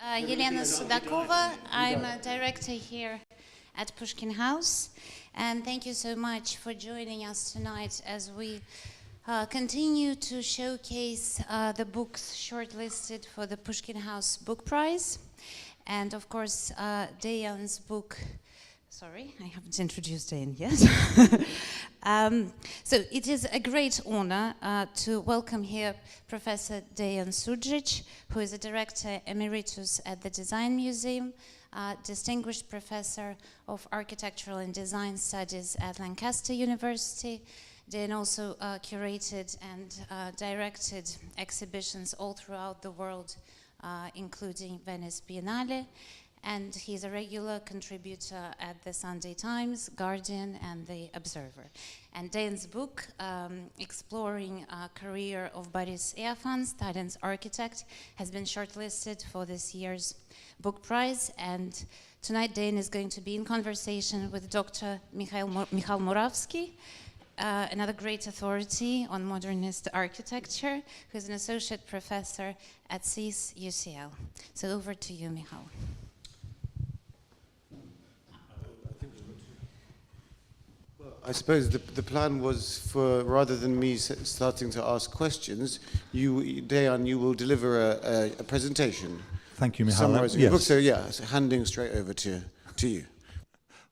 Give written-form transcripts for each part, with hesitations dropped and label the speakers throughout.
Speaker 1: Elena Sudakova. I'm a director here at Pushkin House, and thank you so much for joining us tonight as we continue to showcase the books shortlisted for the Pushkin House Book Prize, and of course Deyan's book. Sorry, I haven't introduced Deyan yet. So it is a great honor to welcome here Professor Deyan Sudjic, who is a director emeritus at the Design Museum, distinguished professor of architectural and design studies at Lancaster University. Deyan also curated and directed exhibitions all throughout the world, including Venice Biennale. And he's a regular contributor at the Sunday Times, Guardian, and The Observer. And Deyan's book, exploring career of Boris Iofan, Stalin's architect, has been shortlisted for this year's book prize. And tonight Deyan is going to be in conversation with Dr. Michał Murawski, another great authority on modernist architecture, who's an associate professor at CIS UCL. So over to you, Michał.
Speaker 2: I suppose the plan was for, rather than me starting to ask questions, Deyan, you will deliver a presentation.
Speaker 3: Thank you, Michał.
Speaker 2: Summarizing the book. So yeah, so handing straight over to you.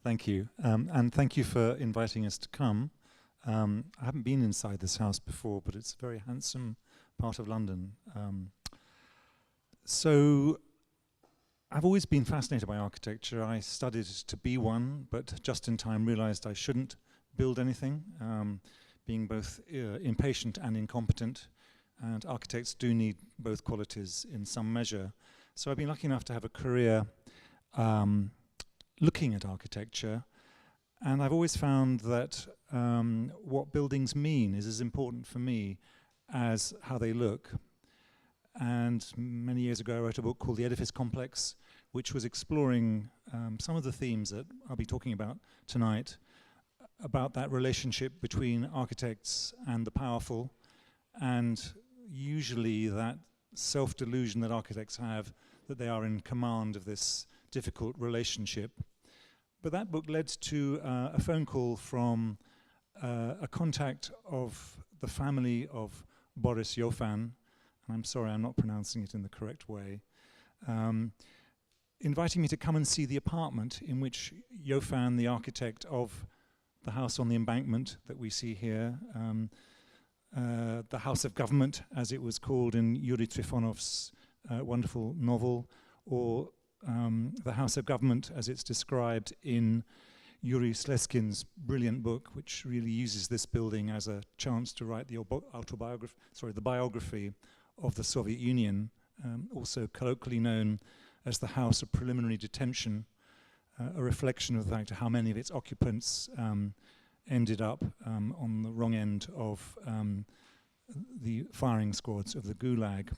Speaker 3: Thank you, and thank you for inviting us to come. I haven't been inside this house before, but it's a very handsome part of London. So I've always been fascinated by architecture. I studied to be one, but just in time realized I shouldn't build anything, being both impatient and incompetent, and architects do need both qualities in some measure. So I've been lucky enough to have a career looking at architecture, and I've always found that what buildings mean is as important for me as how they look. And many years ago I wrote a book called The Edifice Complex, which was exploring some of the themes that I'll be talking about tonight, about that relationship between architects and the powerful, and usually that self-delusion that architects have that they are in command of this difficult relationship. But that book led to a phone call from a contact of the family of Boris Iofan, and I'm sorry I'm not pronouncing it in the correct way, inviting me to come and see the apartment in which Iofan, the architect of the house on the Embankment that we see here, the House of Government, as it was called in Yuri Trifonov's wonderful novel, or the House of Government as it's described in Yuri Sleskin's brilliant book, which really uses this building as a chance to write the biography of the Soviet Union, also colloquially known as the House of Preliminary Detention, a reflection of the fact of how many of its occupants ended up on the wrong end of the firing squads of the Gulag.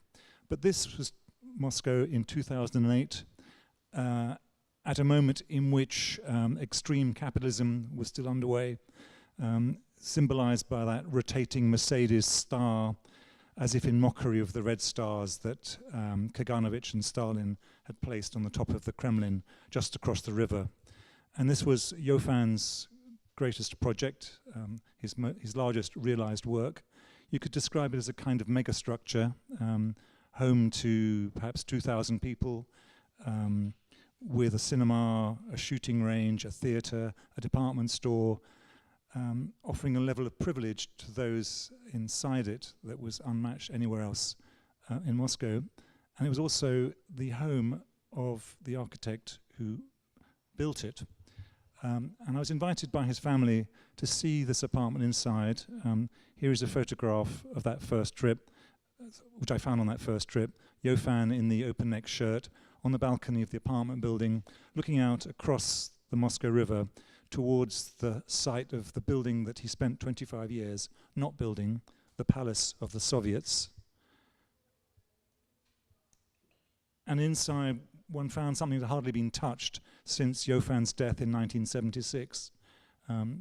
Speaker 3: But this was Moscow in 2008, at a moment in which extreme capitalism was still underway, symbolized by that rotating Mercedes star, as if in mockery of the red stars that Kaganovich and Stalin had placed on the top of the Kremlin just across the river. And this was Iofan's greatest project, his largest realized work. You could describe it as a kind of megastructure, home to perhaps 2,000 people, with a cinema, a shooting range, a theatre, a department store, offering a level of privilege to those inside it that was unmatched anywhere else in Moscow. And it was also the home of the architect who built it. And I was invited by his family to see this apartment inside. Here is a photograph of that first trip, which I found on that first trip. Iofan in the open neck shirt on the balcony of the apartment building, looking out across the Moscow River towards the site of the building that he spent 25 years not building, the Palace of the Soviets. And inside, one found something that had hardly been touched since Iofan's death in 1976,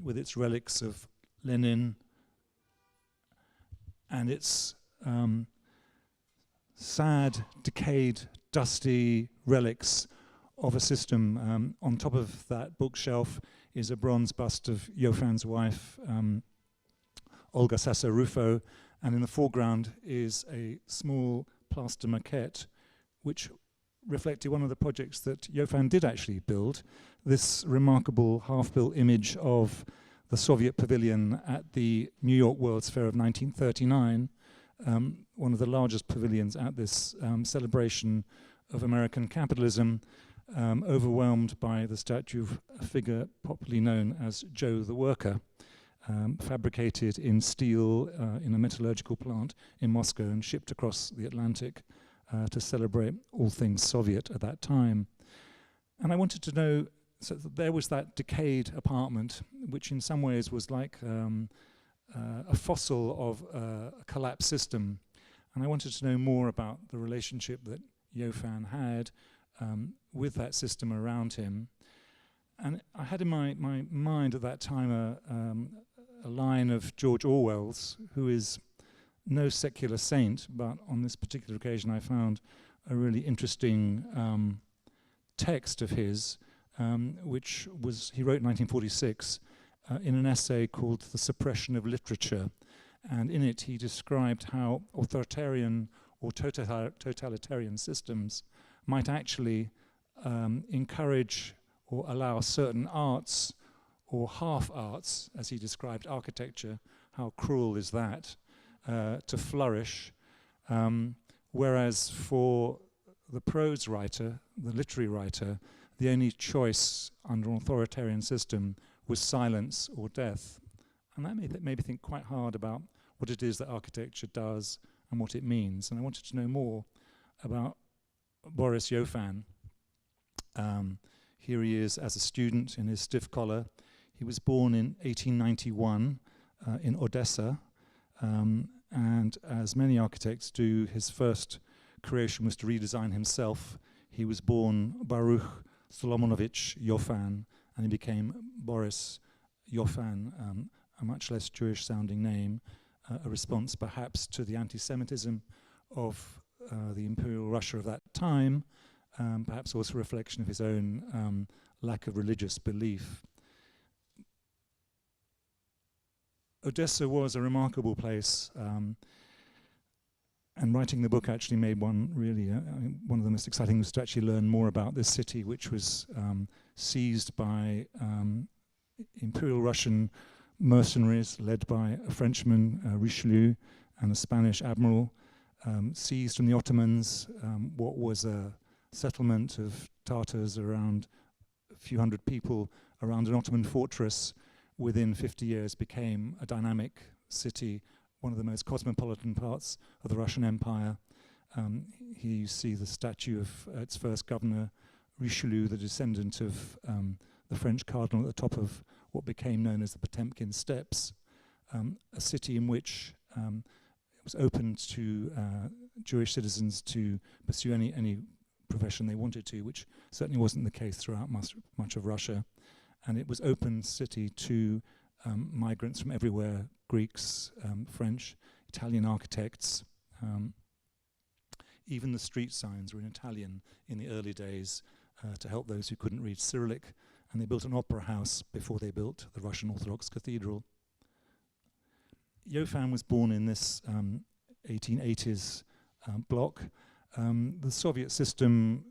Speaker 3: with its relics of Lenin and its sad, decayed dusty relics of a system. On top of that bookshelf is a bronze bust of Iofan's wife, Olga Sasso-Ruffo, and in the foreground is a small plaster maquette, which reflected one of the projects that Iofan did actually build, this remarkable half-built image of the Soviet pavilion at the New York World's Fair of 1939, one of the largest pavilions at this celebration of American capitalism, overwhelmed by the statue of a figure popularly known as Joe the Worker, fabricated in steel in a metallurgical plant in Moscow and shipped across the Atlantic to celebrate all things Soviet at that time. And I wanted to know, so there was that decayed apartment, which in some ways was like a fossil of a collapsed system. And I wanted to know more about the relationship that Iofan had with that system around him. And I had in my mind at that time a line of George Orwell's, who is no secular saint, but on this particular occasion I found a really interesting text of his, which was, he wrote in 1946 in an essay called The Suppression of Literature. And in it he described how authoritarian or totalitarian systems might actually encourage or allow certain arts or half arts, as he described architecture, how cruel is that, to flourish, whereas for the prose writer, the literary writer, the only choice under an authoritarian system was silence or death. And that made me think quite hard about what it is that architecture does and what it means. And I wanted to know more about Boris Iofan. Here he is as a student in his stiff collar. He was born in 1891 in Odessa, and as many architects do, his first creation was to redesign himself. He was born Baruch Solomonovich Iofan, and he became Boris Iofan, a much less Jewish-sounding name, a response perhaps to the anti-Semitism of the Imperial Russia of that time, perhaps also a reflection of his own lack of religious belief. Odessa was a remarkable place, and writing the book actually made one really, one of the most exciting was to actually learn more about this city, which was seized by Imperial Russian mercenaries led by a Frenchman, Richelieu, and a Spanish admiral, seized from the Ottomans what was a settlement of Tatars, around a few hundred people around an Ottoman fortress. Within 50 years became a dynamic city, one of the most cosmopolitan parts of the Russian Empire. Here you see the statue of its first governor, Richelieu, the descendant of the French cardinal, at the top of what became known as the Potemkin Steps, a city in which it was open to Jewish citizens to pursue any profession they wanted to, which certainly wasn't the case throughout much of Russia. And it was open city to migrants from everywhere, Greeks, French, Italian architects. Even the street signs were in Italian in the early days to help those who couldn't read Cyrillic. And they built an opera house before they built the Russian Orthodox Cathedral. Iofan was born in this 1880s block. The Soviet system,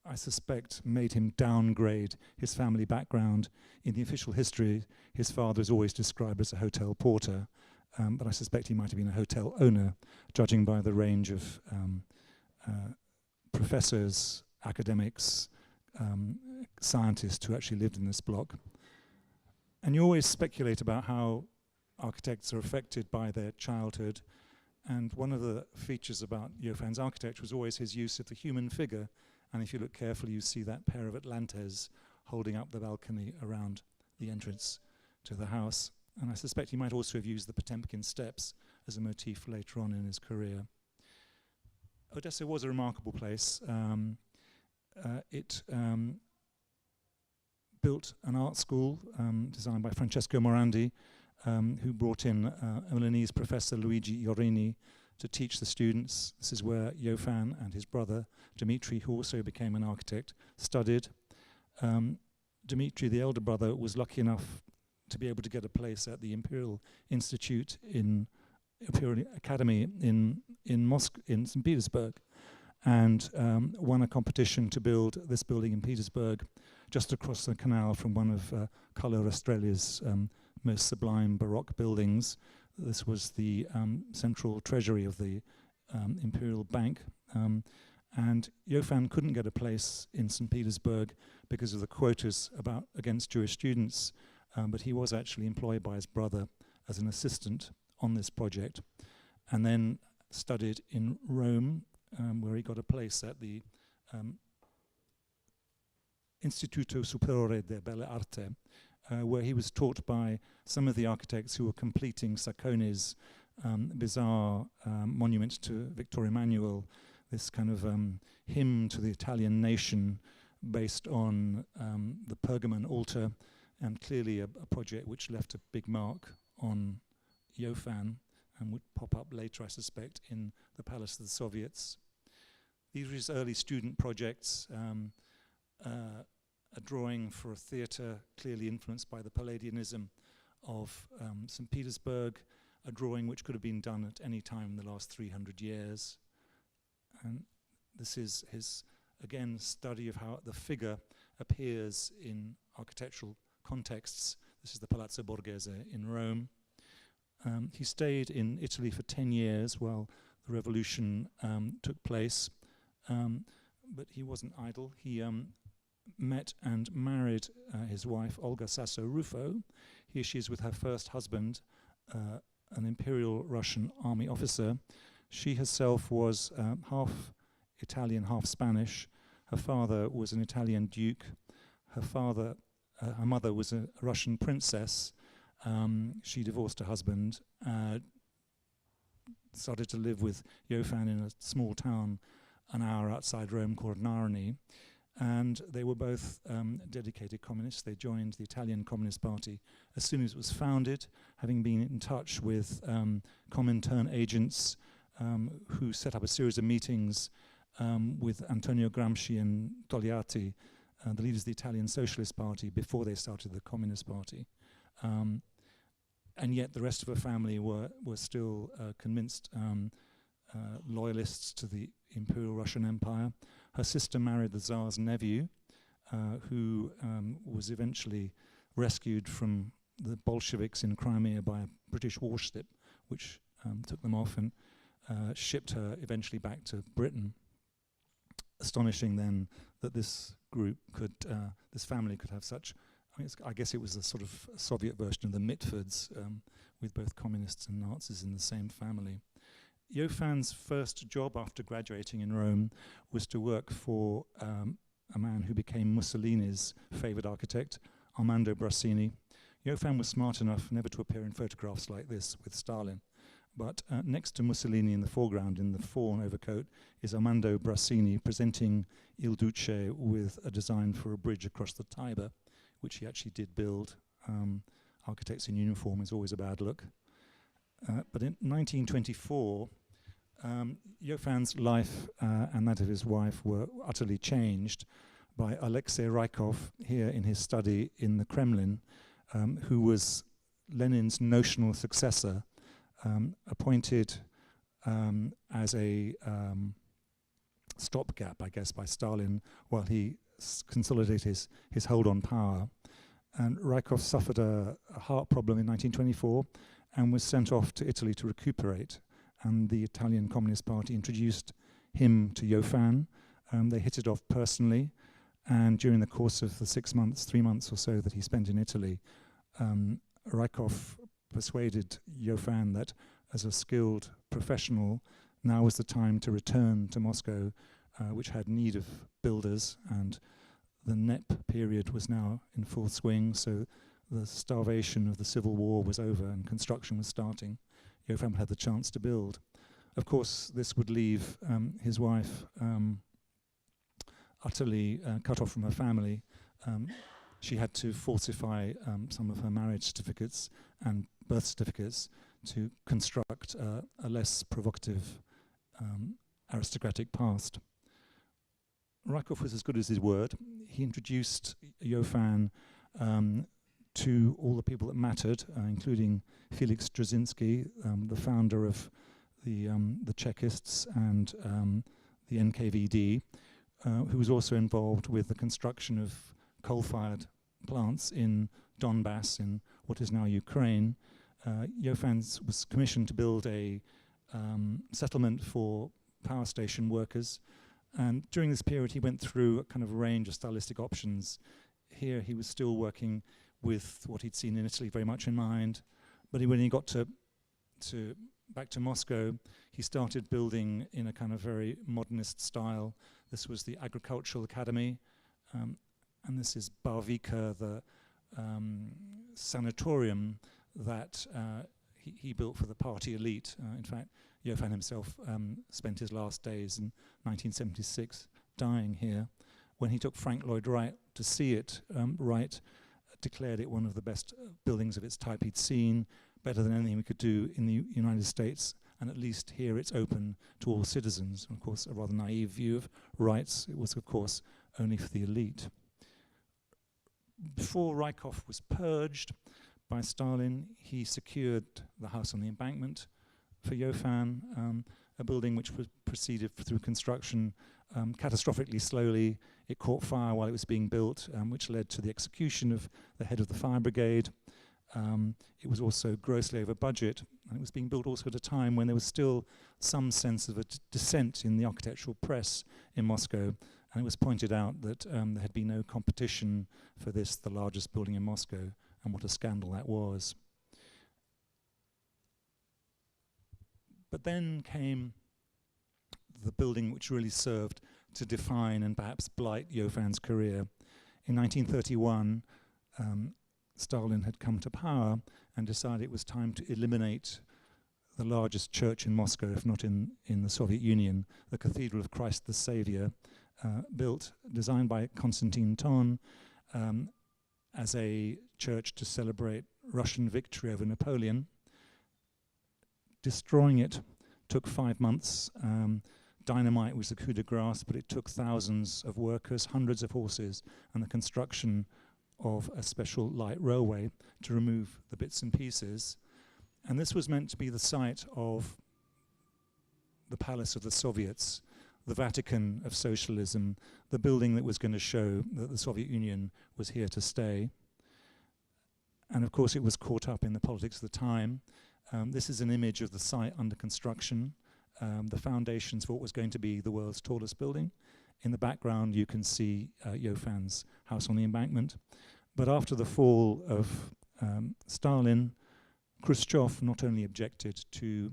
Speaker 3: I suspect, made him downgrade his family background. In the official history, his father is always described as a hotel porter, but I suspect he might have been a hotel owner, judging by the range of professors, academics, scientists who actually lived in this block. And you always speculate about how architects are affected by their childhood, and one of the features about Iofan's architecture was always his use of the human figure. And if you look carefully, you see that pair of Atlantes holding up the balcony around the entrance to the house. And I suspect he might also have used the Potemkin Steps as a motif later on in his career. Odessa was a remarkable place. It built an art school designed by Francesco Morandi, who brought in a Milanese professor, Luigi Iorini, to teach the students. This is where Iofan and his brother Dmitri, who also became an architect, studied. Dmitri, the elder brother, was lucky enough to be able to get a place at the Imperial Institute Imperial Academy in St. Petersburg, and won a competition to build this building in Petersburg, just across the canal from one of Colour Australia's most sublime Baroque buildings. This was the central treasury of the Imperial Bank, and Iofan couldn't get a place in St. Petersburg because of the quotas against Jewish students, but he was actually employed by his brother as an assistant on this project, and then studied in Rome, where he got a place at the Istituto Superiore de Belle Arte, where he was taught by some of the architects who were completing Saccone's bizarre monument to Victor Emmanuel, this kind of hymn to the Italian nation based on the Pergamon altar, and clearly a project which left a big mark on Iofan and would pop up later, I suspect, in the Palace of the Soviets. These were his early student projects. A drawing for a theatre clearly influenced by the Palladianism of St. Petersburg, a drawing which could have been done at any time in the last 300 years. And this is his, again, study of how the figure appears in architectural contexts. This is the Palazzo Borghese in Rome. He stayed in Italy for 10 years while the revolution took place, but he wasn't idle. He met and married his wife, Olga Sasso-Ruffo. Here she is with her first husband, an Imperial Russian army officer. She herself was half Italian, half Spanish. Her father was an Italian duke. Her mother was a Russian princess. She divorced her husband, started to live with Iofan in a small town an hour outside Rome called Narni, and they were both dedicated communists. They joined the Italian Communist Party as soon as it was founded, having been in touch with Comintern agents who set up a series of meetings with Antonio Gramsci and Togliatti, the leaders of the Italian Socialist Party, before they started the Communist Party. And yet the rest of her family were still convinced loyalists to the Imperial Russian Empire. Her sister married the Tsar's nephew, who was eventually rescued from the Bolsheviks in Crimea by a British warship, which took them off and shipped her eventually back to Britain. Astonishing then that this group could, this family could have such, I guess it was a sort of Soviet version of the Mitfords, with both communists and Nazis in the same family. Iofan's first job after graduating in Rome was to work for a man who became Mussolini's favoured architect, Armando Brassini. Iofan was smart enough never to appear in photographs like this with Stalin, but next to Mussolini in the foreground in the fawn overcoat is Armando Brassini presenting Il Duce with a design for a bridge across the Tiber, which he actually did build. Architects in uniform is always a bad look. But in 1924, Iofan's life and that of his wife were utterly changed by Alexei Rykov here in his study in the Kremlin, who was Lenin's notional successor, appointed as a stopgap, I guess, by Stalin while he consolidated his hold on power. And Rykov suffered a heart problem in 1924 and was sent off to Italy to recuperate. And the Italian Communist Party introduced him to Iofan. They hit it off personally. And during the course of the 3 months or so that he spent in Italy, Rykov persuaded Iofan that as a skilled professional, now was the time to return to Moscow, which had need of builders, and the NEP period was now in full swing, so the starvation of the Civil War was over and construction was starting. Iofan had the chance to build. Of course, this would leave his wife utterly cut off from her family. She had to falsify some of her marriage certificates and birth certificates to construct a less provocative aristocratic past. Rykov was as good as his word. He introduced Iofan to all the people that mattered, including Felix Dzerzhinsky, the founder of the Czechists and the NKVD, who was also involved with the construction of coal-fired plants in Donbass, in what is now Ukraine. Iofan was commissioned to build a settlement for power station workers, and during this period he went through a kind of range of stylistic options. Here he was still working with what he'd seen in Italy very much in mind, but when he got back to Moscow, he started building in a kind of very modernist style. This was the Agricultural Academy, and this is Barvika, the sanatorium that he built for the party elite. In fact, Iofan himself spent his last days in 1976 dying here. When he took Frank Lloyd Wright to see it, Wright declared it one of the best buildings of its type he'd seen, better than anything we could do in the United States, and at least here it's open to all citizens. And of course, a rather naive view of rights. It was, of course, only for the elite. Before Rykov was purged by Stalin, he secured the house on the Embankment for Iofan, a building which was proceeded through construction catastrophically slowly. It caught fire while it was being built, which led to the execution of the head of the fire brigade. It was also grossly over budget, and it was being built also at a time when there was still some sense of a dissent in the architectural press in Moscow, and it was pointed out that there had been no competition for this, the largest building in Moscow, and what a scandal that was. But then came the building which really served to define and perhaps blight Iofan's career. In 1931, Stalin had come to power and decided it was time to eliminate the largest church in Moscow, if not in the Soviet Union, the Cathedral of Christ the Saviour, designed by Konstantin Ton as a church to celebrate Russian victory over Napoleon. Destroying it took 5 months. Dynamite was the coup de grace, but it took thousands of workers, hundreds of horses, and the construction of a special light railway to remove the bits and pieces. And this was meant to be the site of the palace of the Soviets, the Vatican of socialism, the building that was going to show that the Soviet Union was here to stay. And of course it was caught up in the politics of the time. This is an image of the site under construction, the foundations for what was going to be the world's tallest building. In the background you can see Iofan's house on the Embankment. But after the fall of Stalin, Khrushchev not only objected to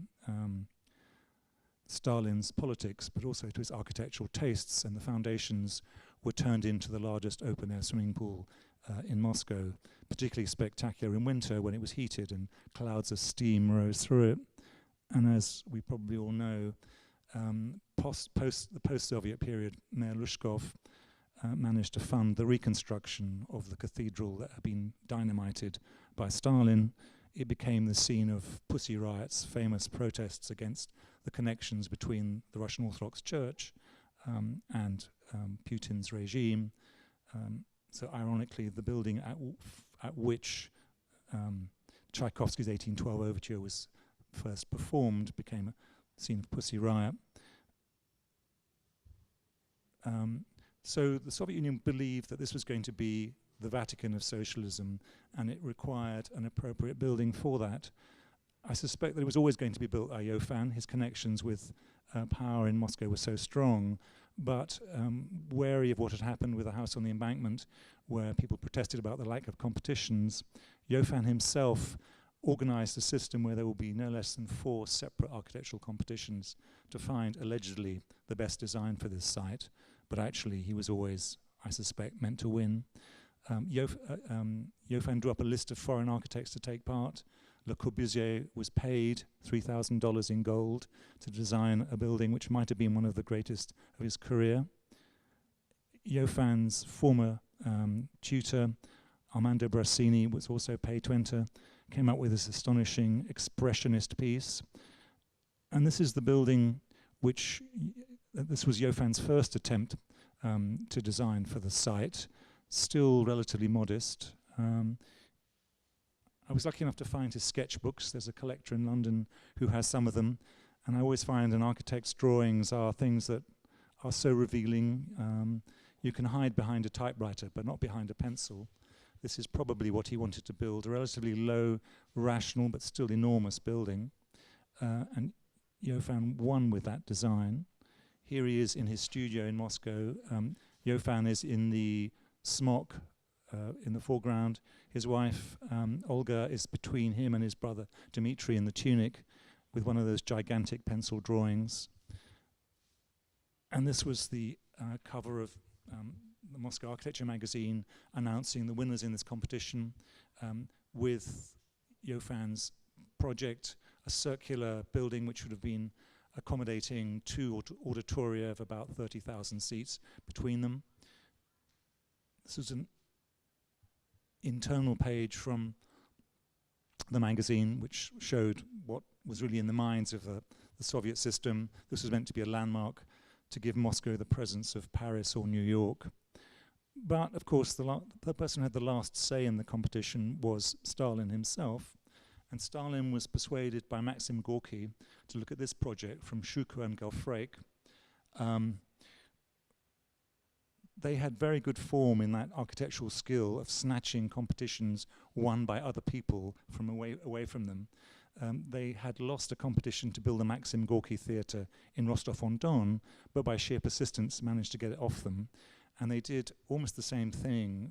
Speaker 3: Stalin's politics, but also to his architectural tastes, and the foundations were turned into the largest open-air swimming pool in Moscow, particularly spectacular in winter when it was heated and clouds of steam rose through it. And as we probably all know, the post-Soviet period, Mayor Lushkov managed to fund the reconstruction of the cathedral that had been dynamited by Stalin. It became the scene of Pussy Riot's famous protests against the connections between the Russian Orthodox Church and Putin's regime. So ironically, the building at which Tchaikovsky's 1812 Overture was first performed became a scene of Pussy Riot. So the Soviet Union believed that this was going to be the Vatican of socialism, and it required an appropriate building for that. I suspect that it was always going to be built by Iofan. His connections with power in Moscow were so strong, but wary of what had happened with the house on the Embankment, where people protested about the lack of competitions, Iofan himself organized a system where there will be no less than 4 separate architectural competitions to find, allegedly, the best design for this site. But actually, he was always, I suspect, meant to win. Iofan drew up a list of foreign architects to take part. Le Corbusier was paid $3,000 in gold to design a building which might have been one of the greatest of his career. Iofan's former tutor, Armando Brasini, was also paid to enter. came up with this astonishing expressionist piece. And this is the building which, this was Iofan's first attempt to design for the site, still relatively modest. I was lucky enough to find his sketchbooks. There's a collector in London who has some of them, and I always find an architect's drawings are things that are so revealing. You can hide behind a typewriter, but not behind a pencil. This is probably what he wanted to build, a relatively low, rational, but still enormous building. And Iofan won with that design. Here he is in his studio in Moscow. Iofan is in the smock in the foreground. His wife, Olga, is between him and his brother, Dmitri, in the tunic, with one of those gigantic pencil drawings. And this was the cover of the Moscow Architecture magazine announcing the winners in this competition with Iofan's project, a circular building which would have been accommodating two auditoria of about 30,000 seats between them. This was an internal page from the magazine which showed what was really in the minds of the Soviet system. This was meant to be a landmark to give Moscow the presence of Paris or New York. But of course the person who had the last say in the competition was Stalin himself, and Stalin was persuaded by Maxim Gorky to look at this project from Shuko and Gelfraic. They had very good form in that architectural skill of snatching competitions won by other people from away from them. They had lost a competition to build the Maxim Gorky Theatre in Rostov-on-Don, but by sheer persistence managed to get it off them. And they did almost the same thing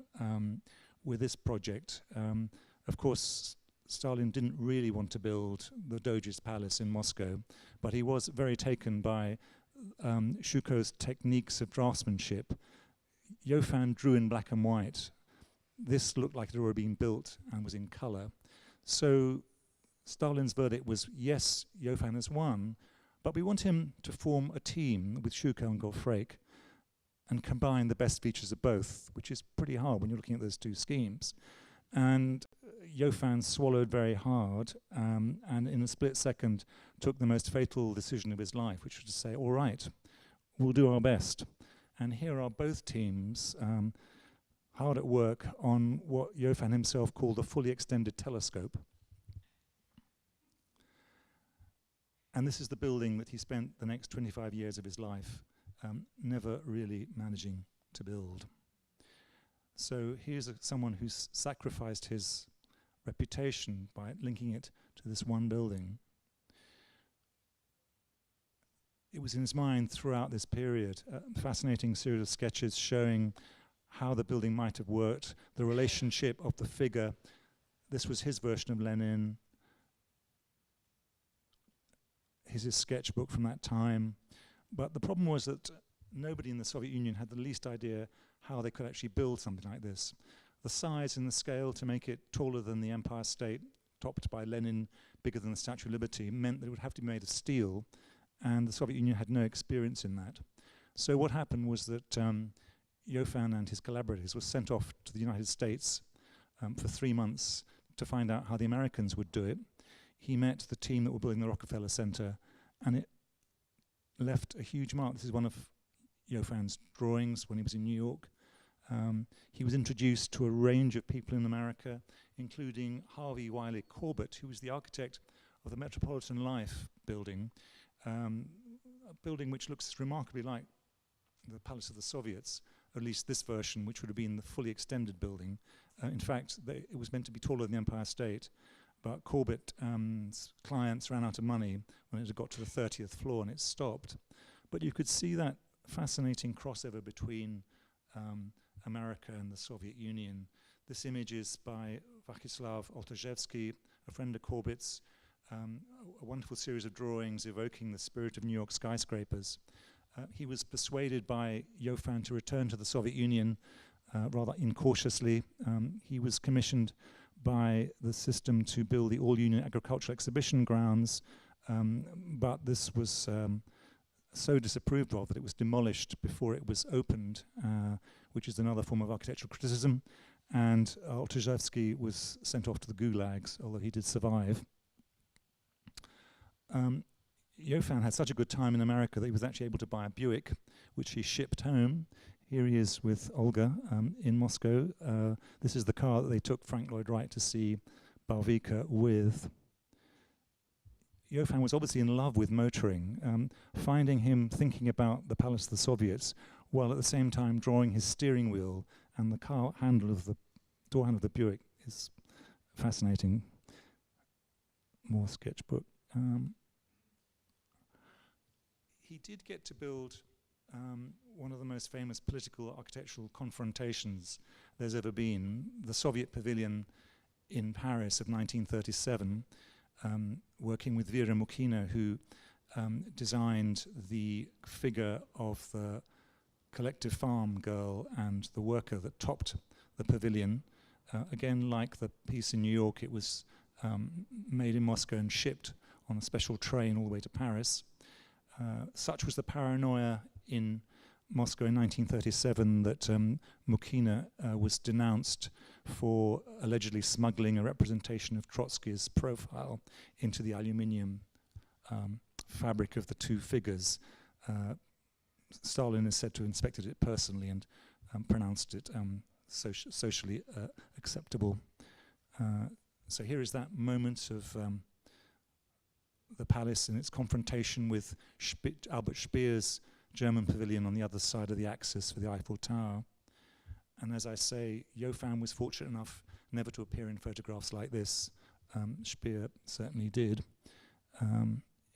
Speaker 3: with this project. Of course, Stalin didn't really want to build the Doge's palace in Moscow, but he was very taken by Shuko's techniques of draftsmanship. Iofan drew in black and white. This looked like it had already been built and was in color. So Stalin's verdict was, yes, Iofan has won, but we want him to form a team with Shuko and Gelfraic and combine the best features of both, which is pretty hard when you're looking at those two schemes. And Iofan swallowed very hard and in a split second took the most fatal decision of his life, which was to say, all right, we'll do our best. And here are both teams hard at work on what Iofan himself called a fully extended telescope. And this is the building that he spent the next 25 years of his life never really managing to build. So here's someone who's sacrificed his reputation by linking it to this one building. It was in his mind throughout this period, a fascinating series of sketches showing how the building might have worked, the relationship of the figure. This was his version of Lenin. Here's his sketchbook from that time. But the problem was that nobody in the Soviet Union had the least idea how they could actually build something like this. The size and the scale to make it taller than the Empire State, topped by Lenin, bigger than the Statue of Liberty, meant that it would have to be made of steel, and the Soviet Union had no experience in that. So what happened was that Iofan and his collaborators were sent off to the United States for 3 months to find out how the Americans would do it. He met the team that were building the Rockefeller Center, and it left a huge mark. This is one of Iofan's drawings when he was in New York. He was introduced to a range of people in America, including Harvey Wiley Corbett, who was the architect of the Metropolitan Life building, a building which looks remarkably like the Palace of the Soviets, or at least this version, which would have been the fully extended building. In fact, it was meant to be taller than the Empire State, but Corbett's clients ran out of money when it had got to the 30th floor and it stopped. But you could see that fascinating crossover between America and the Soviet Union. This image is by Vyacheslav Oltozhevsky, a friend of Corbett's, a wonderful series of drawings evoking the spirit of New York skyscrapers. He was persuaded by Iofan to return to the Soviet Union rather incautiously. He was commissioned by the system to build the all-union agricultural exhibition grounds, but this was so disapproved of that it was demolished before it was opened, which is another form of architectural criticism. and Oltozhevsky was sent off to the gulags, although he did survive. Iofan had such a good time in America that he was actually able to buy a Buick, which he shipped home. Here he is with Olga in Moscow. This is the car that they took Frank Lloyd Wright to see Barvika with. Iofan was obviously in love with motoring, finding him thinking about the Palace of the Soviets, while at the same time drawing his steering wheel and the car handle of the door handle of the Buick is fascinating. More sketchbook. He did get to build one of the most famous political architectural confrontations there's ever been, the Soviet pavilion in Paris of 1937, working with Vera Mukhina, who designed the figure of the collective farm girl and the worker that topped the pavilion. Again, like the piece in New York, it was made in Moscow and shipped on a special train all the way to Paris. Such was the paranoia in Moscow in 1937 that Mukhina was denounced for allegedly smuggling a representation of Trotsky's profile into the aluminium fabric of the two figures. Stalin is said to have inspected it personally and pronounced it socially acceptable. So here is that moment of the palace and its confrontation with Albert Speer's German pavilion on the other side of the axis for the Eiffel Tower. And as I say, Iofan was fortunate enough never to appear in photographs like this. Speer certainly did.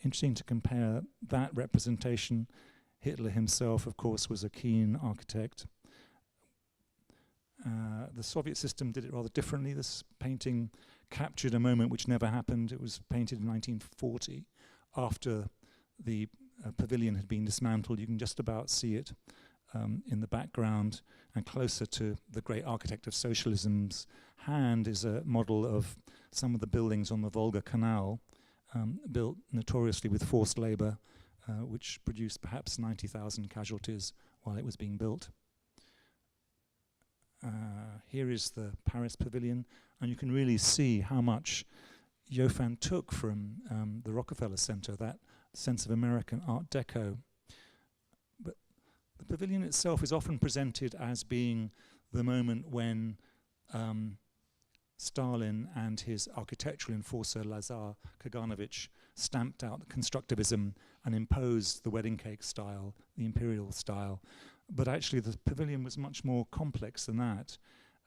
Speaker 3: Interesting to compare that representation. Hitler himself, of course, was a keen architect. The Soviet system did it rather differently. This painting captured a moment which never happened. It was painted in 1940 after the pavilion had been dismantled. You can just about see it in the background, and closer to the great architect of socialism's hand is a model of some of the buildings on the Volga Canal, built notoriously with forced labor, which produced perhaps 90,000 casualties while it was being built. Here is the Paris pavilion, and you can really see how much Iofan took from the Rockefeller Center, that sense of American Art Deco. But the pavilion itself is often presented as being the moment when Stalin and his architectural enforcer Lazar Kaganovich stamped out constructivism and imposed the wedding cake style, the imperial style. But actually the pavilion was much more complex than that.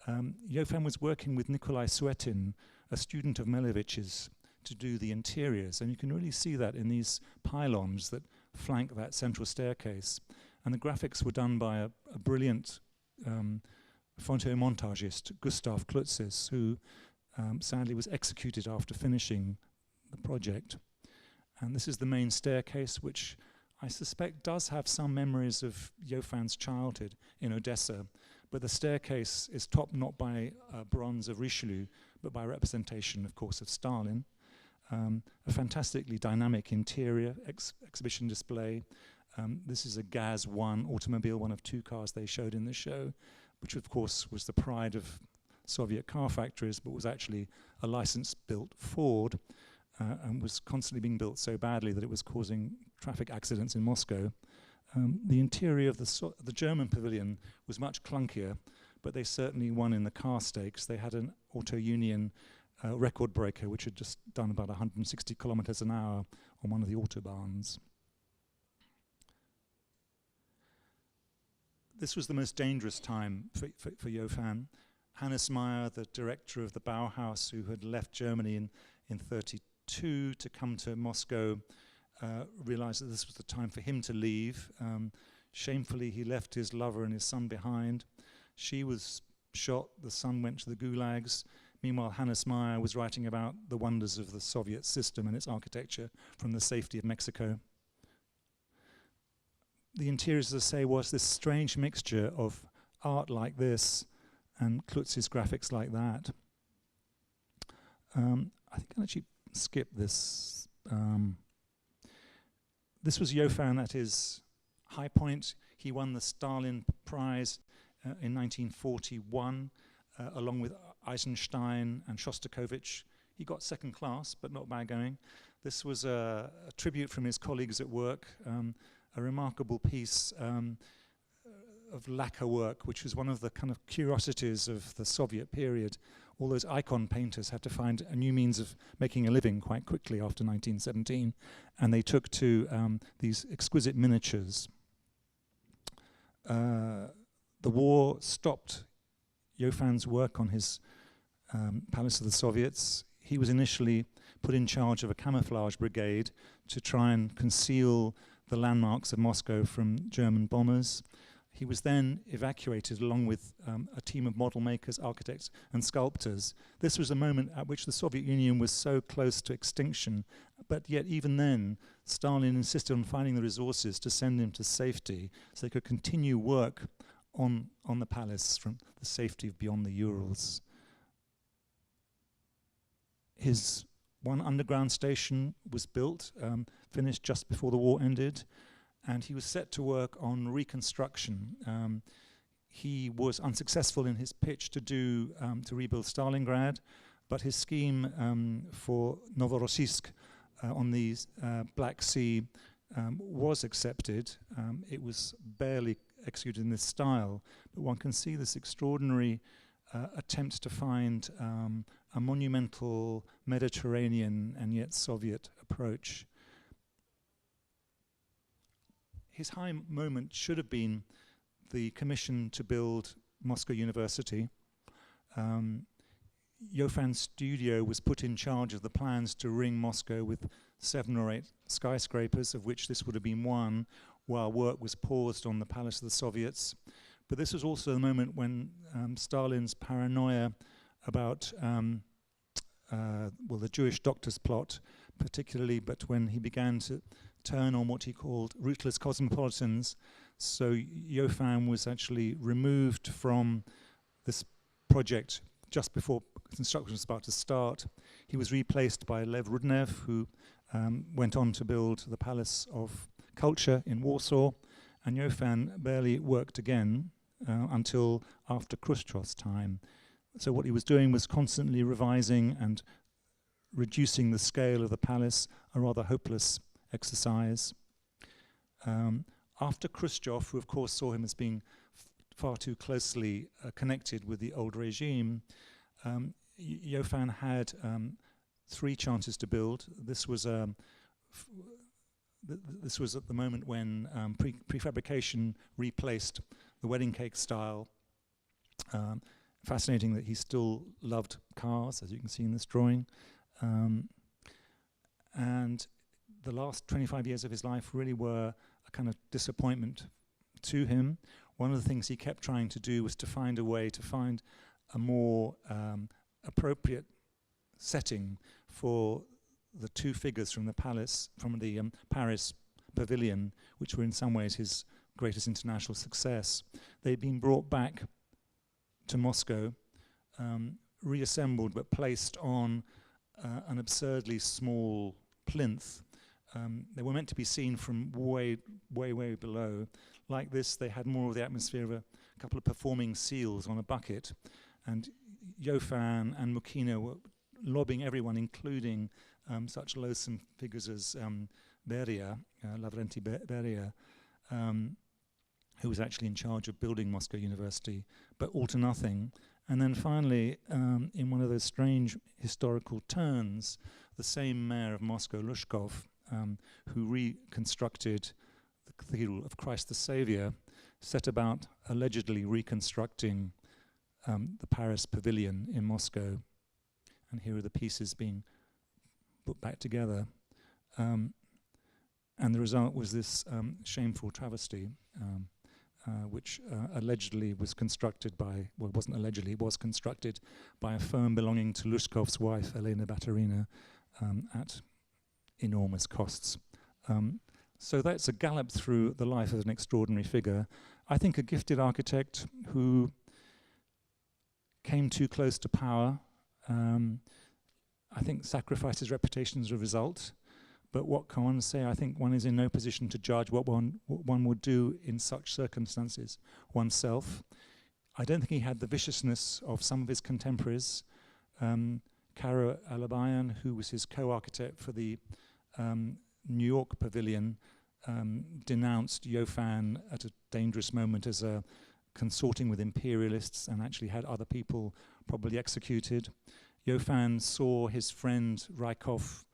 Speaker 3: Iofan was working with Nikolai Suetin, a student of Malevich's, to do the interiors, and you can really see that in these pylons that flank that central staircase. And the graphics were done by a brilliant photomontagist, Gustav Klutzis, who sadly was executed after finishing the project. And this is the main staircase, which I suspect does have some memories of Iofan's childhood in Odessa, but the staircase is topped not by bronze of Richelieu, but by representation, of course, of Stalin. A fantastically dynamic interior exhibition display. This is a Gaz 1 automobile, one of two cars they showed in the show, which of course was the pride of Soviet car factories, but was actually a license-built Ford, and was constantly being built so badly that it was causing traffic accidents in Moscow. The interior of the German pavilion was much clunkier, but they certainly won in the car stakes. They had an Auto Union record breaker, which had just done about 160 kilometers an hour on one of the autobahns. This was the most dangerous time for Iofan. Hannes Meyer, the director of the Bauhaus, who had left Germany in 1932 to come to Moscow, realized that this was the time for him to leave. Shamefully, he left his lover and his son behind. She was shot, the son went to the gulags. Meanwhile, Hannes Meyer was writing about the wonders of the Soviet system and its architecture from the safety of Mexico. The interiors, as I say, was this strange mixture of art like this and Klutz's graphics like that. I think I'll actually skip this. This was Iofan at his high point. He won the Stalin Prize in 1941. along with Eisenstein and Shostakovich. He got second class, but not bad going. This was a tribute from his colleagues at work, a remarkable piece of lacquer work, which was one of the kind of curiosities of the Soviet period. All those icon painters had to find a new means of making a living quite quickly after 1917, and they took to these exquisite miniatures. The war stopped Iofan's work on his Palace of the Soviets. He was initially put in charge of a camouflage brigade to try and conceal the landmarks of Moscow from German bombers. He was then evacuated along with a team of model makers, architects, and sculptors. This was a moment at which the Soviet Union was so close to extinction, but yet even then, Stalin insisted on finding the resources to send him to safety so they could continue work on the palace from the safety of beyond the Urals. His one underground station was built, finished just before the war ended, and he was set to work on reconstruction. He was unsuccessful in his pitch to rebuild Stalingrad, but his scheme for Novorossiysk on the Black Sea was accepted. It was barely executed in this style, but one can see this extraordinary attempt to find a monumental Mediterranean and yet Soviet approach. His high moment should have been the commission to build Moscow University. Iofan's studio was put in charge of the plans to ring Moscow with 7 or 8 skyscrapers, of which this would have been one, while work was paused on the Palace of the Soviets. But this was also the moment when Stalin's paranoia about the Jewish doctor's plot, particularly, but when he began to turn on what he called rootless cosmopolitans. So Iofan was actually removed from this project just before construction was about to start. He was replaced by Lev Rudnev, who went on to build the Palace of Culture in Warsaw, and Iofan barely worked again until after Khrushchev's time. So what he was doing was constantly revising and reducing the scale of the palace, a rather hopeless exercise. After Khrushchev, who of course saw him as being far too closely connected with the old regime, Iofan had 3 chances to build. This was at the moment when prefabrication replaced the wedding cake style. Fascinating that he still loved cars, as you can see in this drawing. And the last 25 years of his life really were a kind of disappointment to him. One of the things he kept trying to do was to find a way to find a more appropriate setting for the 2 figures from the palace, from the Paris pavilion, which were in some ways his greatest international success. They'd been brought back to Moscow, reassembled but placed on an absurdly small plinth. They were meant to be seen from way below. Like this, they had more of the atmosphere of a couple of performing seals on a bucket, and Iofan and Mukhina were lobbying everyone, including such loathsome figures as Beria, Lavrenti Beria, who was actually in charge of building Moscow University, but all to nothing. And then finally, in one of those strange historical turns, the same mayor of Moscow, Lushkov, who reconstructed the Cathedral of Christ the Saviour, set about allegedly reconstructing the Paris pavilion in Moscow. And here are the pieces being put back together. And the result was this shameful travesty, which allegedly was constructed by, well, it wasn't allegedly, it was constructed by a firm belonging to Lushkov's wife, Elena Baturina, at enormous costs. So that's a gallop through the life of an extraordinary figure. I think a gifted architect who came too close to power. I think sacrificed his reputation as a result. But what can one say? I think one is in no position to judge what one would do in such circumstances oneself. I don't think he had the viciousness of some of his contemporaries. Karo Alabayan, who was his co-architect for the New York pavilion, denounced Iofan at a dangerous moment as consorting with imperialists and actually had other people probably executed. Iofan saw his friend Rykov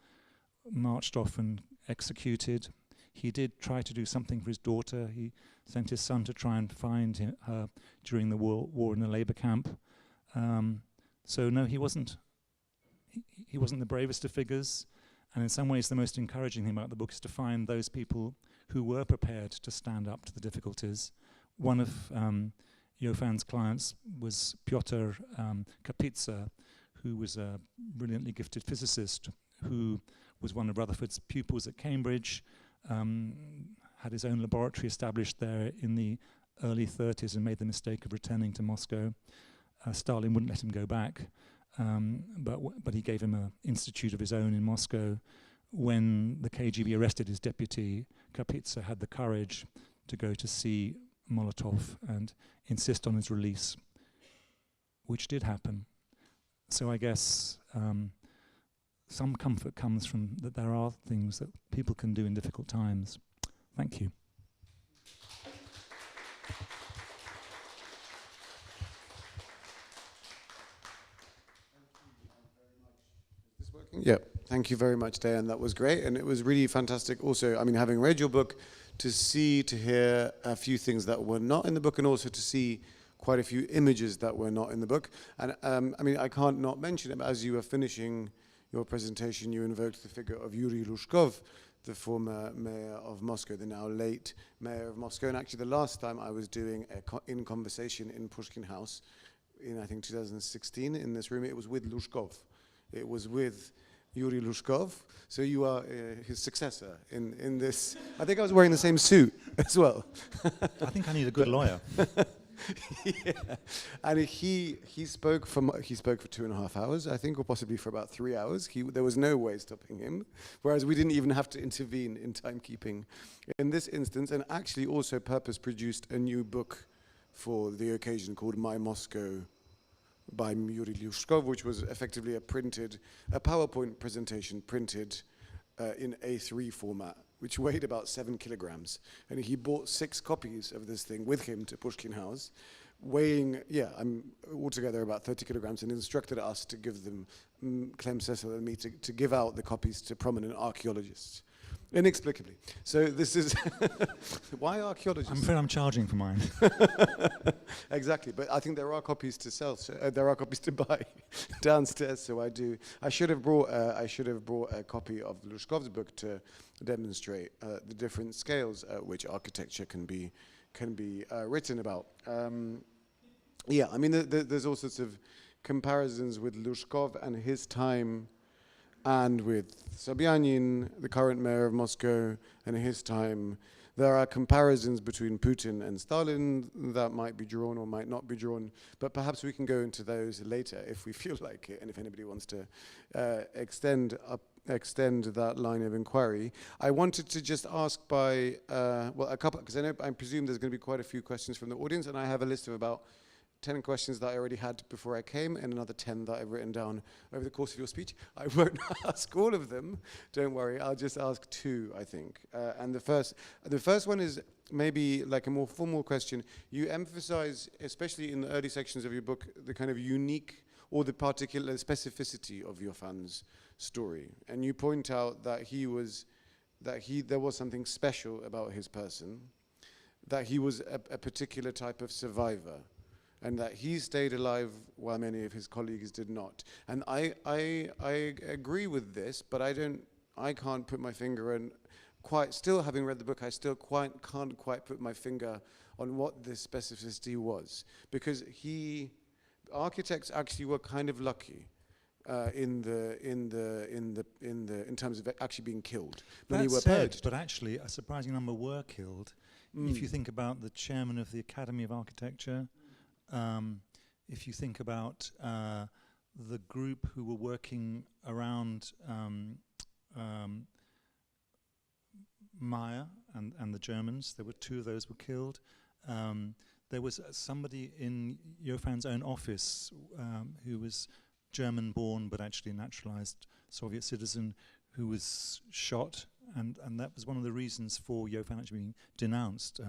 Speaker 3: marched off and executed. He did try to do something for his daughter. He sent his son to try and find her during the war in the labor camp. So no, he wasn't the bravest of figures. And in some ways, the most encouraging thing about the book is to find those people who were prepared to stand up to the difficulties. One of Iofan's clients was Piotr Kapitsa, who was a brilliantly gifted physicist who was one of Rutherford's pupils at Cambridge, had his own laboratory established there in the early 30s and made the mistake of returning to Moscow. Stalin wouldn't let him go back, but he gave him an institute of his own in Moscow. When the KGB arrested his deputy, Kapitsa had the courage to go to see Molotov and insist on his release, which did happen. So I guess some comfort comes from that there are things that people can do in difficult times. Thank you.
Speaker 2: Is this working? Yeah, thank you very much, Deyan. That was great, and it was really fantastic also, I mean, having read your book, to hear a few things that were not in the book, and also to see quite a few images that were not in the book. And I mean, I can't not mention it, but as you were finishing your presentation, you invoked the figure of Yuri Lushkov, the former mayor of Moscow, the now late mayor of Moscow. And actually, the last time I was doing in conversation in Pushkin House in, I think, 2016 in this room, it was with Lushkov. It was with Yuri Lushkov. So you are his successor in this. I think I was wearing the same suit as well.
Speaker 3: I think I need a good lawyer.
Speaker 2: Yeah, and he spoke for 2.5 hours, I think, or possibly for about 3 hours. There was no way stopping him, whereas we didn't even have to intervene in timekeeping in this instance. And actually, also Purpose produced a new book for the occasion called My Moscow by Yuri Lushkov, which was effectively a PowerPoint presentation printed in A3 format, which weighed about 7 kilograms. And he bought 6 copies of this thing with him to Pushkin House, weighing, altogether about 30 kilograms, and instructed us to give them, Clem Cecil and me, to give out the copies to prominent archaeologists. Inexplicably. So this is, why archaeologists?
Speaker 3: I'm afraid I'm charging for mine.
Speaker 2: Exactly, but I think there are copies to sell. So, there are copies to buy downstairs. So I do. I should have brought a copy of Lushkov's book to demonstrate the different scales at which architecture can be written about. Yeah, I mean, there's all sorts of comparisons with Lushkov and his time, and with Sobyanin, the current mayor of Moscow, and his time. There are comparisons between Putin and Stalin that might be drawn or might not be drawn, but perhaps we can go into those later if we feel like it, and if anybody wants to extend that line of inquiry. I wanted to just ask a couple, because I presume there's going to be quite a few questions from the audience, and I have a list of about 10 questions that I already had before I came, and another 10 that I've written down over the course of your speech. I won't ask all of them, don't worry, I'll just ask 2, I think. And the first one is maybe like a more formal question. You emphasize, especially in the early sections of your book, the kind of unique or the particular specificity of Iofan's story. And you point out that there was something special about his person, that he was a particular type of survivor, and that he stayed alive while many of his colleagues did not. And I agree with this, but I can't put my finger on still having read the book, I still can't quite put my finger on what this specificity was, because architects actually were kind of lucky in terms of actually being killed. Many were purged.
Speaker 3: But actually, a surprising number were killed. If you think about the chairman of the Academy of Architecture, if you think about the group who were working around Meyer and the Germans, there were 2 of those were killed. there was somebody in Iofan's own office who was German-born but actually naturalized Soviet citizen who was shot, and that was one of the reasons for Iofan actually being denounced.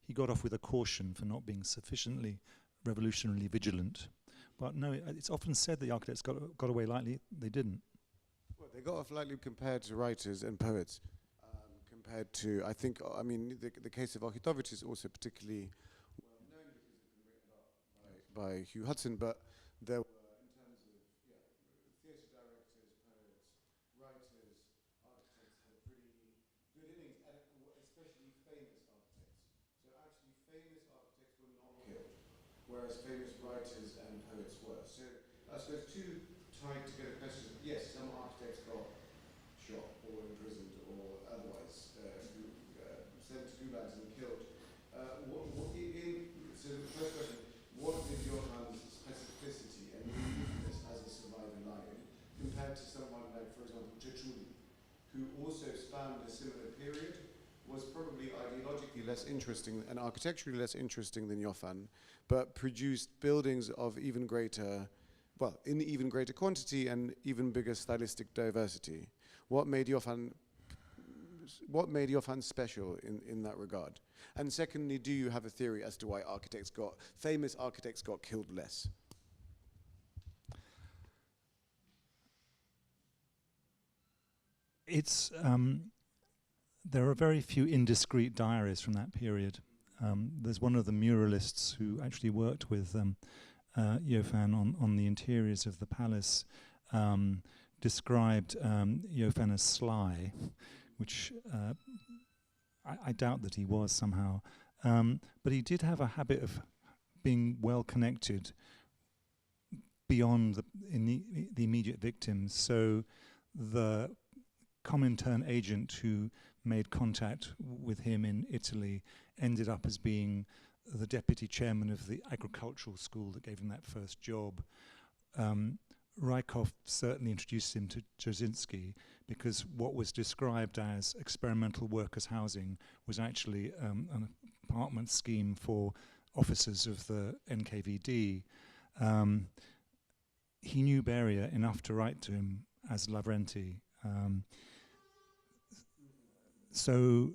Speaker 3: He got off with a caution for not being sufficiently revolutionarily vigilant. But no, it's often said the architects got away lightly. They didn't.
Speaker 2: Well, they got off lightly compared to writers and poets. Compared to, I think, I mean, the case of Architovich is also particularly well known because it's been written about by Hugh Hudson, but there were, in terms of, theatre directors, poets, writers, architects had pretty good innings, and especially famous architects. So actually famous architects were not killed, whereas famous writers and poets were. So I suppose two tied together questions. Yes, some architects got shot or imprisoned or otherwise sent to gulags and killed. So the first question, what is Iofan's specificity and uniqueness as a surviving lion compared to someone like, for example, Ceciuli, who also spanned a similar period, was probably ideologically less interesting and architecturally less interesting than Iofan, but produced buildings of even greater, well, in even greater quantity and even bigger stylistic diversity. What made Iofan special in that regard? And secondly, do you have a theory as to why famous architects got killed less?
Speaker 3: It's there are very few indiscreet diaries from that period. There's one of the muralists who actually worked with Iofan on the interiors of the palace, described Iofan as sly, which I doubt that he was somehow. But he did have a habit of being well connected beyond the immediate victims. So the Comintern agent who made contact with him in Italy ended up as being the deputy chairman of the agricultural school that gave him that first job. Rykov certainly introduced him to Jasinski because what was described as experimental workers' housing was actually an apartment scheme for officers of the NKVD. He knew Beria enough to write to him as Lavrenti. So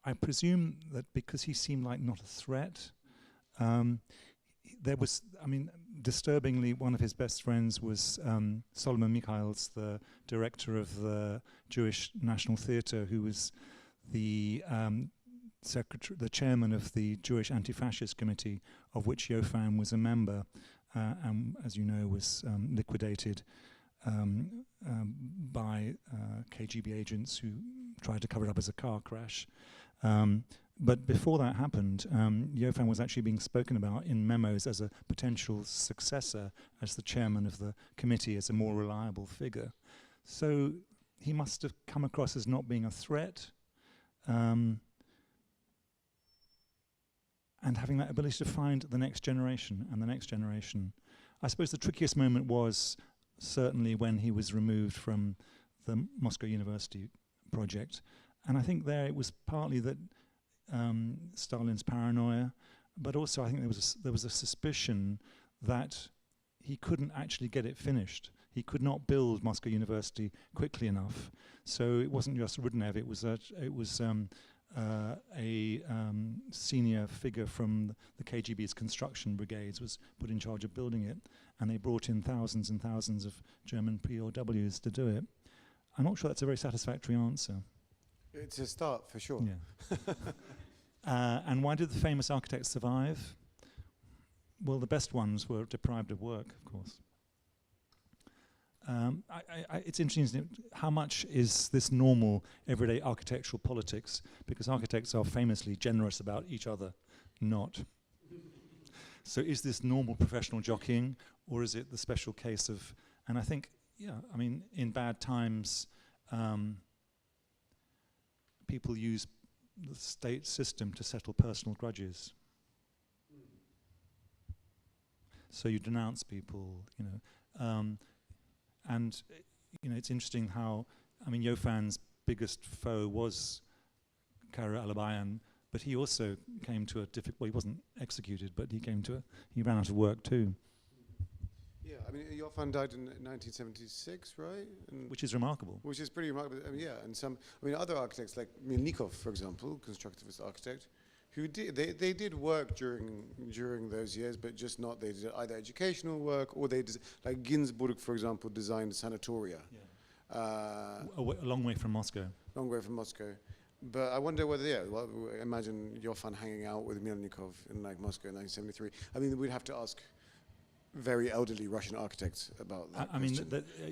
Speaker 3: I presume that because he seemed like not a threat, there was, I mean, disturbingly, one of his best friends was Solomon Mikhails, the director of the Jewish National Theatre, who was the the chairman of the Jewish Anti-Fascist Committee, of which Iofan was a member, and as you know, was liquidated by KGB agents who tried to cover it up as a car crash. But before that happened, Iofan was actually being spoken about in memos as a potential successor, as the chairman of the committee, as a more reliable figure. So he must have come across as not being a threat, and having that ability to find the next generation and the next generation. I suppose the trickiest moment was certainly when he was removed from the Moscow University project. And I think there it was partly that Stalin's paranoia, but also I think there was a suspicion that he couldn't actually get it finished. He could not build Moscow University quickly enough. So it wasn't just Rudenev, it was a senior figure from the KGB's construction brigades was put in charge of building it, and they brought in thousands and thousands of German POWs to do it. I'm not sure that's a very satisfactory answer.
Speaker 2: It's a start, for sure.
Speaker 3: Yeah. And why did the famous architects survive? Well, the best ones were deprived of work, of course. It's interesting, how much is this normal, everyday architectural politics? Because architects are famously generous about each other, not. So is this normal professional jockeying, or is it the special case of, and I think, yeah, I mean, in bad times, people use the state system to settle personal grudges. So you denounce people, you know. And you know, it's interesting how, I mean, Iofan's biggest foe was Kara Alabayan, but he also came to a difficult. Well, he wasn't executed, but he ran out of work too.
Speaker 2: Yeah, I mean, Iofan died in 1976, right? And
Speaker 3: Which is remarkable.
Speaker 2: which is pretty remarkable. I mean, yeah, and other architects like Milnikov, for example, constructivist architect, who they did work during those years, but just not. They did either educational work or like Ginsburg, for example, designed sanatoria.
Speaker 3: Yeah.
Speaker 2: A
Speaker 3: long way from Moscow.
Speaker 2: long way from Moscow. But I wonder whether, imagine Iofan hanging out with Milnikov in like Moscow in 1973. I mean, we'd have to ask very elderly Russian architects about that.
Speaker 3: I mean,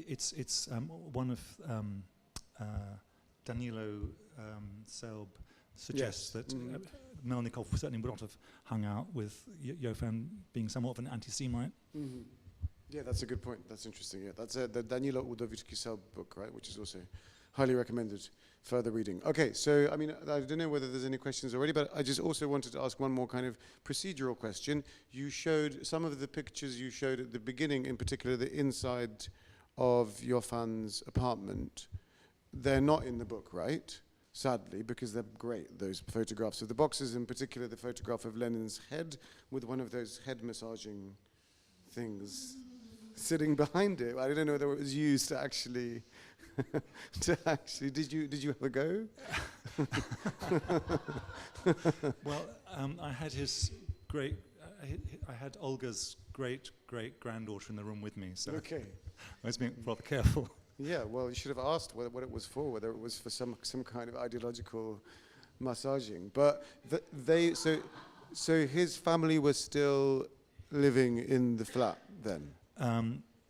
Speaker 3: it's one of Danilo Selb suggests that Melnikov certainly would not have hung out with Iofan, being somewhat of an anti-Semite.
Speaker 2: Mm-hmm. Yeah, that's a good point. That's interesting. Yeah, that's the Danilo Udovitsky-Selb book, right, which is also highly recommended further reading. Okay, so I mean, I don't know whether there's any questions already, but I just also wanted to ask one more kind of procedural question. You showed some of the pictures you showed at the beginning, in particular the inside of Iofan's apartment. They're not in the book, right? Sadly, because they're great, those photographs of the boxes, in particular the photograph of Lenin's head with one of those head massaging things sitting behind it. I don't know whether it was used to actually did you have a go?
Speaker 3: Well, I had I had Olga's great granddaughter in the room with me, so
Speaker 2: okay.
Speaker 3: I was being rather careful.
Speaker 2: Yeah, well, you should have asked what it was for, whether it was for some kind of ideological massaging. But so his family was still living in the flat then?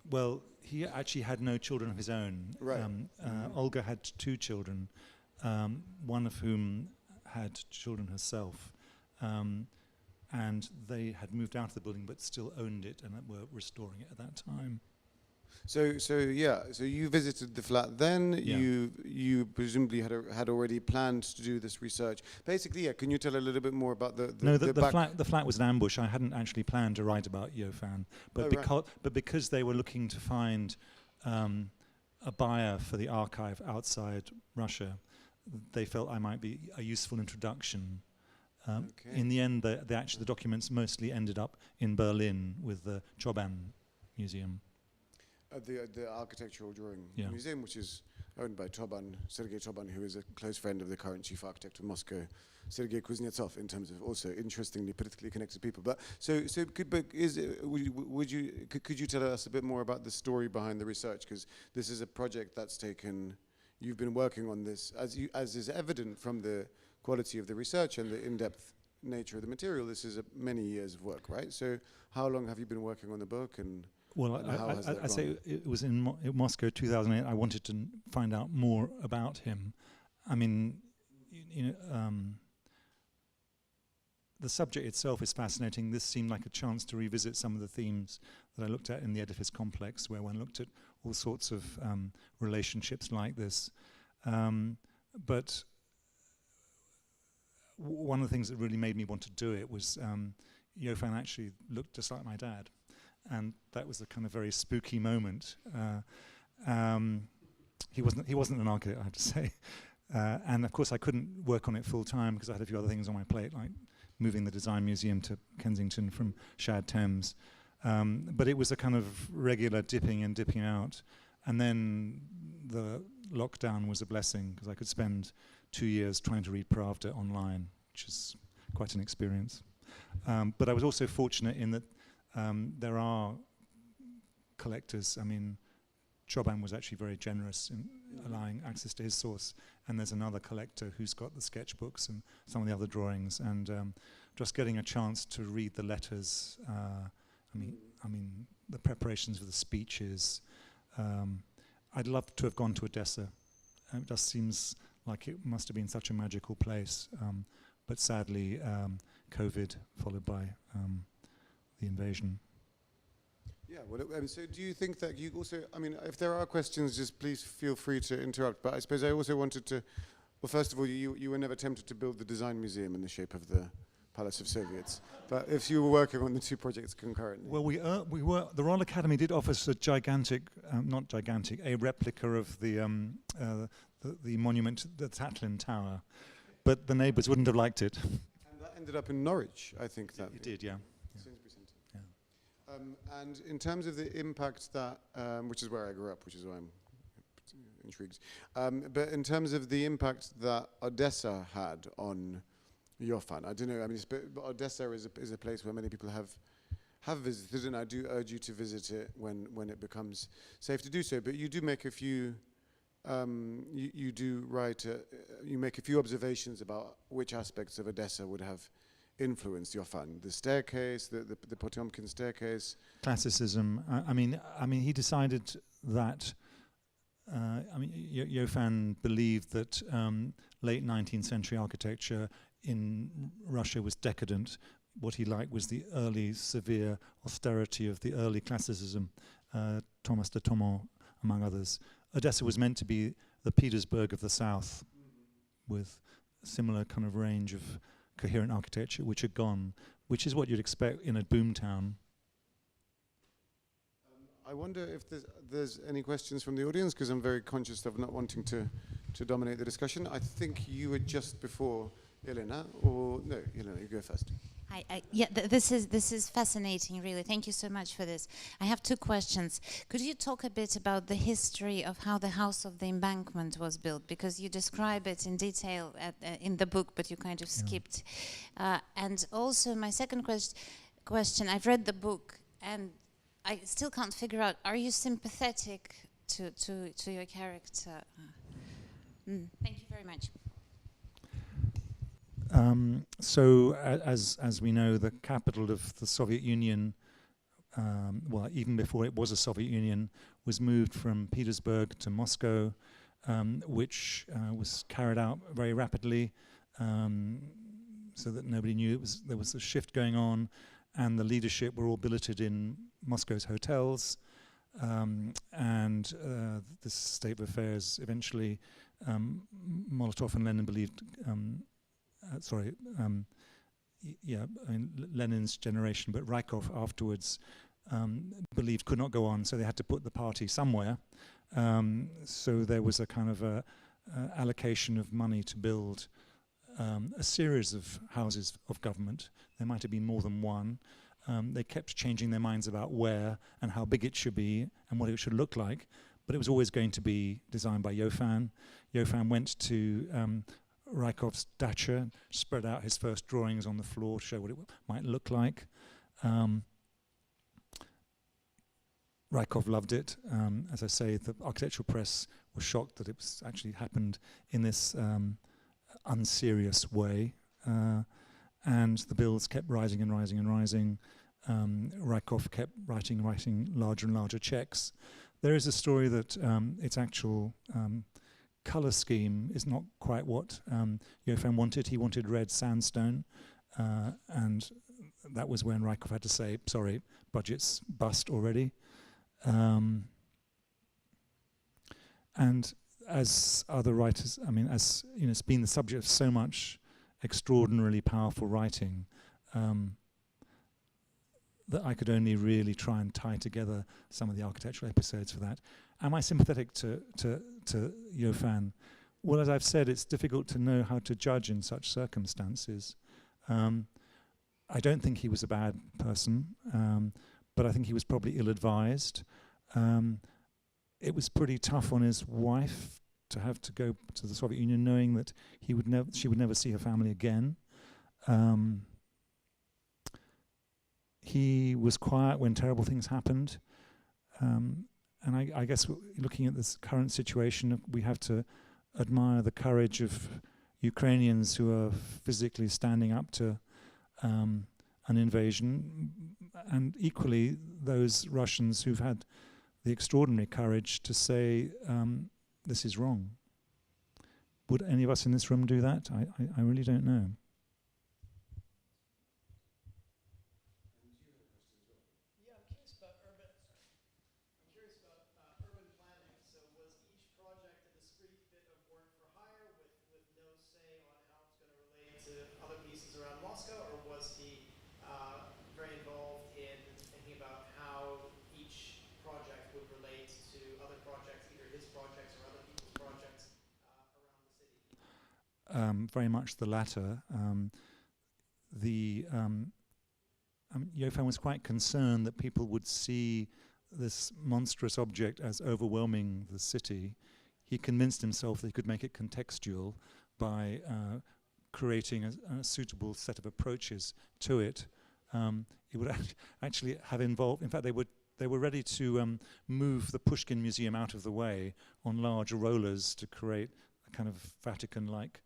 Speaker 3: Well, he actually had no children of his own.
Speaker 2: Right.
Speaker 3: Olga had 2 children, one of whom had children herself, and they had moved out of the building but still owned it and were restoring it at that time.
Speaker 2: So you visited the flat then.
Speaker 3: Yeah.
Speaker 2: You presumably had already planned to do this research. Basically, yeah. Can you tell a little bit more about
Speaker 3: the flat was an ambush. I hadn't actually planned to write about Iofan, but because they were looking to find a buyer for the archive outside Russia, they felt I might be a useful introduction. In the end, the documents mostly ended up in Berlin with the Choban Museum.
Speaker 2: The architectural drawing museum, which is owned by Sergei Choban, who is a close friend of the current chief architect of Moscow, Sergei Kuznetsov, in terms of also interestingly politically connected people. But could you tell us a bit more about the story behind the research? Because this is a project that's taken. You've been working on this, as is evident from the quality of the research and the in-depth nature of the material. This is many years of work, right? So how long have you been working on the book and?
Speaker 3: Well, I say it was in Moscow 2008. I wanted to find out more about him. I mean, the subject itself is fascinating. This seemed like a chance to revisit some of the themes that I looked at in the edifice complex, where one looked at all sorts of relationships like this. But one of the things that really made me want to do it was Iofan actually looked just like my dad. And that was a kind of very spooky moment. He wasn't an architect, I have to say. And of course I couldn't work on it full time because I had a few other things on my plate, like moving the Design Museum to Kensington from Shad Thames. But it was a kind of regular dipping and dipping out. And then the lockdown was a blessing because I could spend 2 years trying to read Pravda online, which is quite an experience. But I was also fortunate in that there are collectors. I mean, Choban was actually very generous in allowing access to his source, and there's another collector who's got the sketchbooks and some of the other drawings, and just getting a chance to read the letters. I mean, the preparations for the speeches. I'd love to have gone to Odessa. It just seems like it must have been such a magical place, but sadly, COVID followed by the invasion.
Speaker 2: Yeah, well, so do you think that you also, I mean, if there are questions, just please feel free to interrupt, but I suppose I also wanted to, well, first of all, you were never tempted to build the Design Museum in the shape of the Palace of Soviets, but if you were working on the 2 projects concurrently.
Speaker 3: Well, we were, the Royal Academy did offer us a a replica of the monument, the Tatlin Tower, but the neighbours wouldn't have liked it.
Speaker 2: And that ended up in Norwich, I think. That
Speaker 3: It did, yeah.
Speaker 2: Sainsbury Centre. Yeah. And in terms of the impact that, which is where I grew up, which is why I'm intrigued. But in terms of the impact that Odessa had on Iofan, I don't know. I mean, but Odessa is a place where many people have visited, and I do urge you to visit it when it becomes safe to do so. But you do make a few. You do write. You make a few observations about which aspects of Odessa would have influenced Iofan. The staircase, the Potemkin staircase.
Speaker 3: Classicism. I mean, he decided that. Iofan believed that late 19th century architecture in Russia was decadent. What he liked was the early severe austerity of the early classicism, Thomas de Thomont among others. Odessa was meant to be the Petersburg of the south, with a similar kind of range of coherent architecture, which had gone, which is what you'd expect in a boom town.
Speaker 2: I wonder if there's any questions from the audience, because I'm very conscious of not wanting to dominate the discussion. I think you were just before Elena, or no, Elena, you go first.
Speaker 1: This is fascinating, really. Thank you so much for this. I have two questions. Could you talk a bit about the history of how the House of the Embankment was built? Because you describe it in detail in the book, but you kind of skipped. And also, my second question, I've read the book, and I still can't figure out, are you sympathetic to your character? Thank you very much.
Speaker 3: So, as we know, the capital of the Soviet Union, well, even before it was a Soviet Union, was moved from Petersburg to Moscow, which was carried out very rapidly, so that nobody knew there was a shift going on, and the leadership were all billeted in Moscow's hotels, and this state of affairs eventually, Molotov and Lenin believed. Lenin's generation, but Rykov afterwards believed could not go on, so they had to put the party somewhere. So there was a kind of allocation of money to build a series of houses of government. There might have been more than one. They kept changing their minds about where and how big it should be and what it should look like, but it was always going to be designed by Iofan. Iofan went to Rykov's dacha, spread out his first drawings on the floor to show what it might look like. Rykov loved it. As I say, the architectural press was shocked that it was actually happened in this unserious way. And the bills kept rising and rising and rising. Rykov kept writing larger and larger checks. There is a story that its actual colour scheme is not quite what Iofan wanted. He wanted red sandstone, and that was when Rykov had to say, sorry, budget's bust already. And as other writers, I mean, as you know, it's been the subject of so much extraordinarily powerful writing that I could only really try and tie together some of the architectural episodes for that. Am I sympathetic to Iofan? Well, as I've said, it's difficult to know how to judge in such circumstances. I don't think he was a bad person, but I think he was probably ill-advised. It was pretty tough on his wife to have to go to the Soviet Union knowing that she would never see her family again. He was quiet when terrible things happened. And I guess looking at this current situation, we have to admire the courage of Ukrainians who are physically standing up to an invasion, and equally those Russians who've had the extraordinary courage to say this is wrong. Would any of us in this room do that? I really don't know. very much the latter. Iofan was quite concerned that people would see this monstrous object as overwhelming the city. He convinced himself that he could make it contextual by creating a suitable set of approaches to it. It would actually have involved, in fact, they were ready to move the Pushkin Museum out of the way on large rollers to create a kind of Vatican-like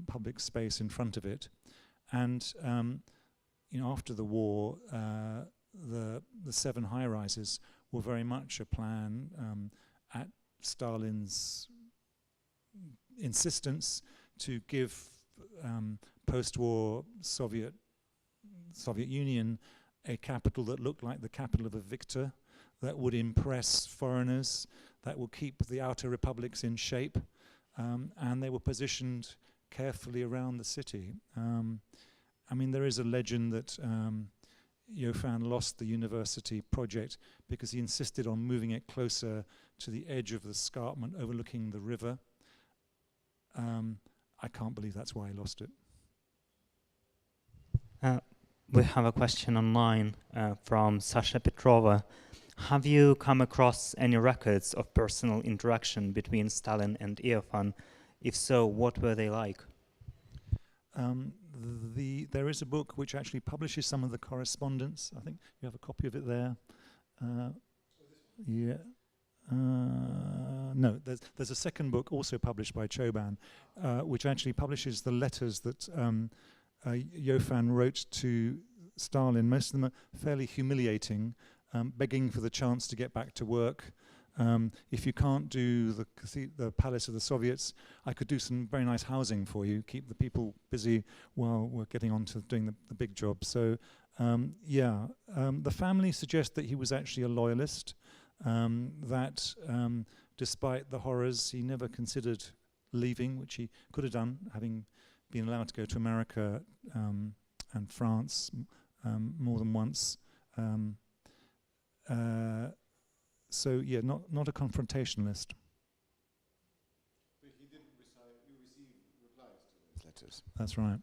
Speaker 3: public space in front of it. And after the war, the 7 high-rises were very much a plan at Stalin's insistence to give post-war Soviet Union a capital that looked like the capital of a victor, that would impress foreigners, that would keep the outer republics in shape, and they were positioned carefully around the city. There is a legend that Iofan lost the university project because he insisted on moving it closer to the edge of the escarpment overlooking the river. I can't believe that's why he lost it.
Speaker 4: We have a question online from Sasha Petrova. Have you come across any records of personal interaction between Stalin and Iofan? If so, what were they like?
Speaker 3: There is a book which actually publishes some of the correspondence. I think you have a copy of it there. No, there's a second book also published by Choban, which actually publishes the letters that Iofan wrote to Stalin. Most of them are fairly humiliating, begging for the chance to get back to work. If you can't do the Palace of the Soviets, I could do some very nice housing for you, keep the people busy while we're getting on to doing the big job. So, the family suggests that he was actually a loyalist, that despite the horrors, he never considered leaving, which he could have done, having been allowed to go to America and France more than once. Not a confrontationalist.
Speaker 2: But he didn't receive replies to those letters.
Speaker 3: That's right.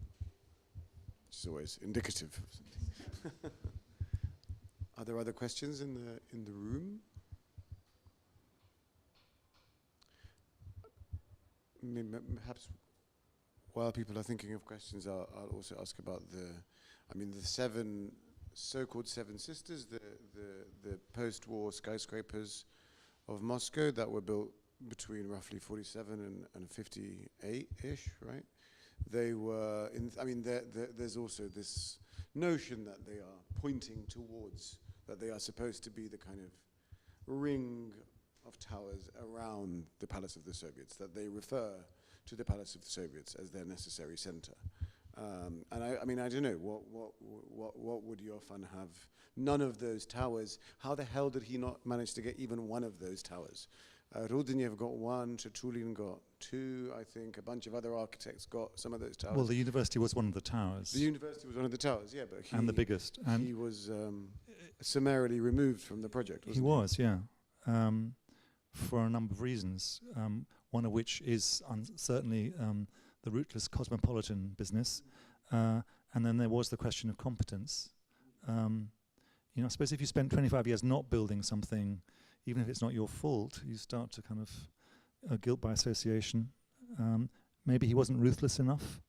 Speaker 2: Which is always indicative of something. Are there other questions in the room? Perhaps while people are thinking of questions, I'll also ask about the so-called seven sisters, the post-war skyscrapers of Moscow that were built between roughly 47 and 58-ish, right? They were, there's also this notion that they are pointing towards, that they are supposed to be the kind of ring of towers around the Palace of the Soviets, that they refer to the Palace of the Soviets as their necessary center. And I don't know, what would Iofan have? None of those towers. How the hell did he not manage to get even one of those towers? Rudenev got one, Chechulin got two, I think. A bunch of other architects got some of those towers.
Speaker 3: Well, the university was one of the towers.
Speaker 2: The university was one of the towers, yeah, but
Speaker 3: and the biggest. And
Speaker 2: he was summarily removed from the project, wasn't he?
Speaker 3: He was, yeah, for a number of reasons. One of which is certainly the rootless cosmopolitan business, and then there was the question of competence. I suppose if you spent 25 years not building something, even if it's not your fault, you start to kind of guilt by association. Maybe he wasn't ruthless enough,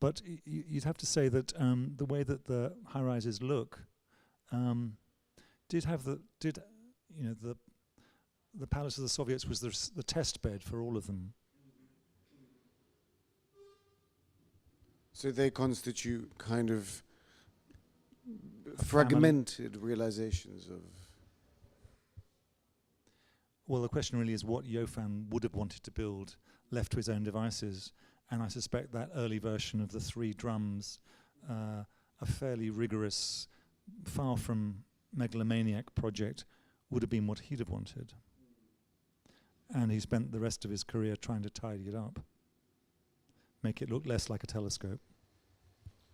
Speaker 3: but you'd have to say that the way that the high-rises look the Palace of the Soviets was the test bed for all of them.
Speaker 2: So they constitute kind of fragmented realizations of...
Speaker 3: Well, the question really is what Iofan would have wanted to build, left to his own devices. And I suspect that early version of the 3 drums, a fairly rigorous, far from megalomaniac project, would have been what he'd have wanted. And he spent the rest of his career trying to tidy it up, make it look less like a telescope.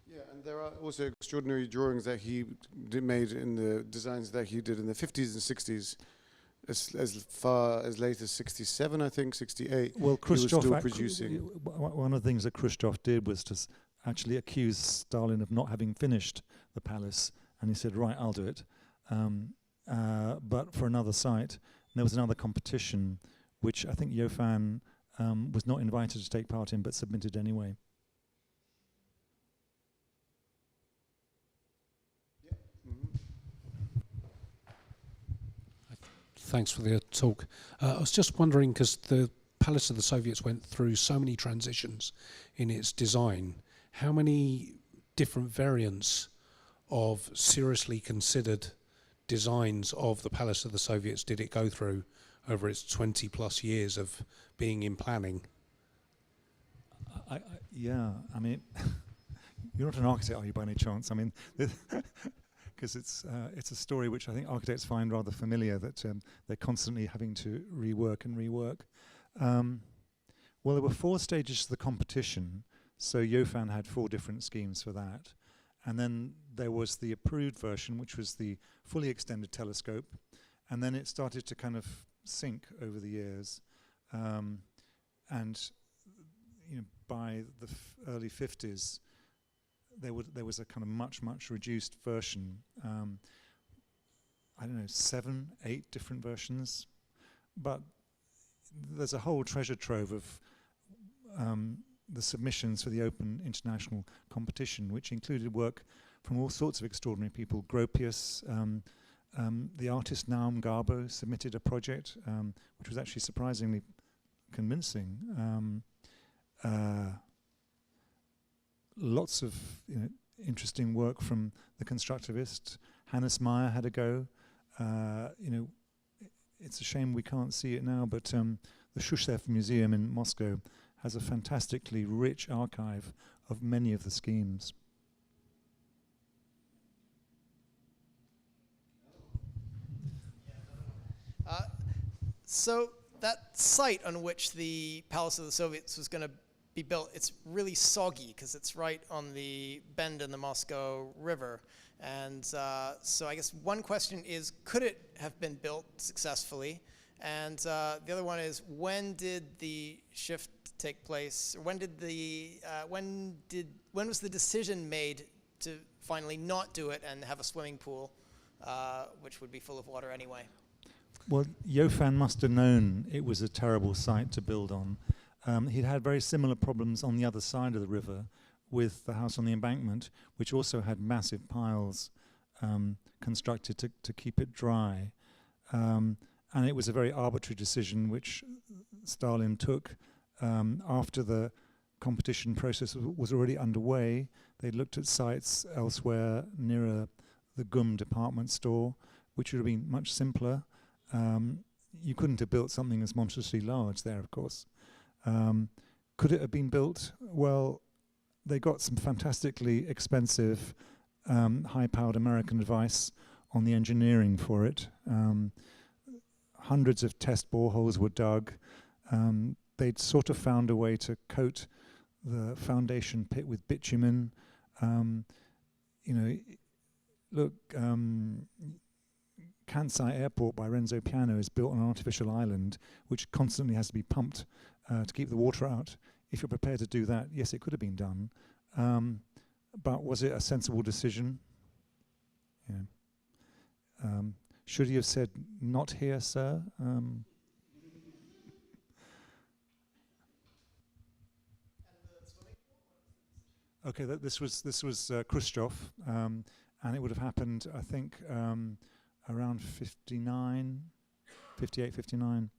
Speaker 2: Yeah, and there are also extraordinary drawings that he made in the designs that he did in the 50s and 60s as far as late as 67, I think, 68.
Speaker 3: Well, Khrushchev
Speaker 2: he was still producing.
Speaker 3: One of the things that Khrushchev did was to actually accuse Stalin of not having finished the palace, and he said, right, I'll do it. But for another site, there was another competition, which I think Iofan was not invited to take part in, but submitted anyway.
Speaker 5: Thanks for the talk. I was just wondering, because the Palace of the Soviets went through so many transitions in its design, how many different variants of seriously considered designs of the Palace of the Soviets did it go through over its 20 plus years of being in planning?
Speaker 3: Yeah, I mean, you're not an architect, are you, by any chance? I mean, because it's a story which I think architects find rather familiar, that they're constantly having to rework and rework. Well, there were 4 stages to the competition, so Iofan had 4 different schemes for that. And then there was the approved version, which was the fully extended telescope, and then it started to kind of sink over the years. And by the early 50s, there was a kind of much reduced version. I don't know, 7, 8 different versions, but there's a whole treasure trove of the submissions for the Open International Competition, which included work from all sorts of extraordinary people. Gropius, the artist Naum Garbo submitted a project which was actually surprisingly convincing. Lots of interesting work from the Constructivist. Hannes Meyer had a go. It's a shame we can't see it now, but the Shushev Museum in Moscow has a fantastically rich archive of many of the schemes.
Speaker 6: So that site on which the Palace of the Soviets was going to be built, it's really soggy because it's right on the bend in the Moscow River. And so I guess one question is, could it have been built successfully? And the other one is, when did the shift take place? When was the decision made to finally not do it and have a swimming pool, which would be full of water anyway?
Speaker 3: Well, Iofan must have known it was a terrible site to build on. He'd had very similar problems on the other side of the river with the house on the Embankment, which also had massive piles constructed to keep it dry. And it was a very arbitrary decision which Stalin took after the competition process was already underway. They looked at sites elsewhere nearer the GUM department store, which would have been much simpler. You couldn't have built something as monstrously large there, of course. Could it have been built? Well, they got some fantastically expensive, high-powered American advice on the engineering for it. Hundreds of test boreholes were dug. They'd sort of found a way to coat the foundation pit with bitumen. Kansai Airport by Renzo Piano is built on an artificial island which constantly has to be pumped to keep the water out. If you're prepared to do that, yes, it could have been done. But was it a sensible decision? Yeah. Should he have said, "Not here, sir"? Okay, this was Khrushchev, and it would have happened, I think, around 59, 58, 59.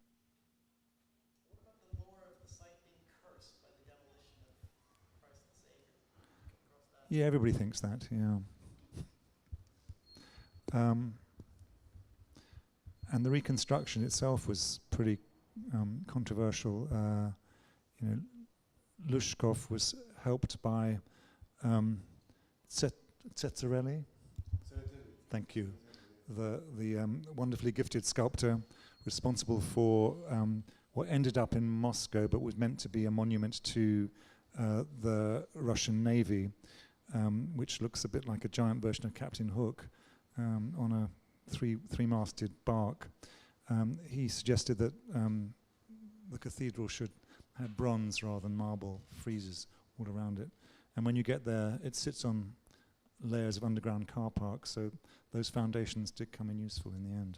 Speaker 6: What about the lore of the site being cursed by the demolition of Christ the Saviour?
Speaker 3: Yeah, everybody thinks that, yeah. And the reconstruction itself was pretty controversial. Lushkov was helped by Tsetserelli. Thank you. The wonderfully gifted sculptor responsible for what ended up in Moscow but was meant to be a monument to the Russian Navy, which looks a bit like a giant version of Captain Hook on a three-masted bark. he suggested that the cathedral should have bronze rather than marble friezes all around it. And when you get there, it sits on layers of underground car parks, so those foundations did come in useful in the end.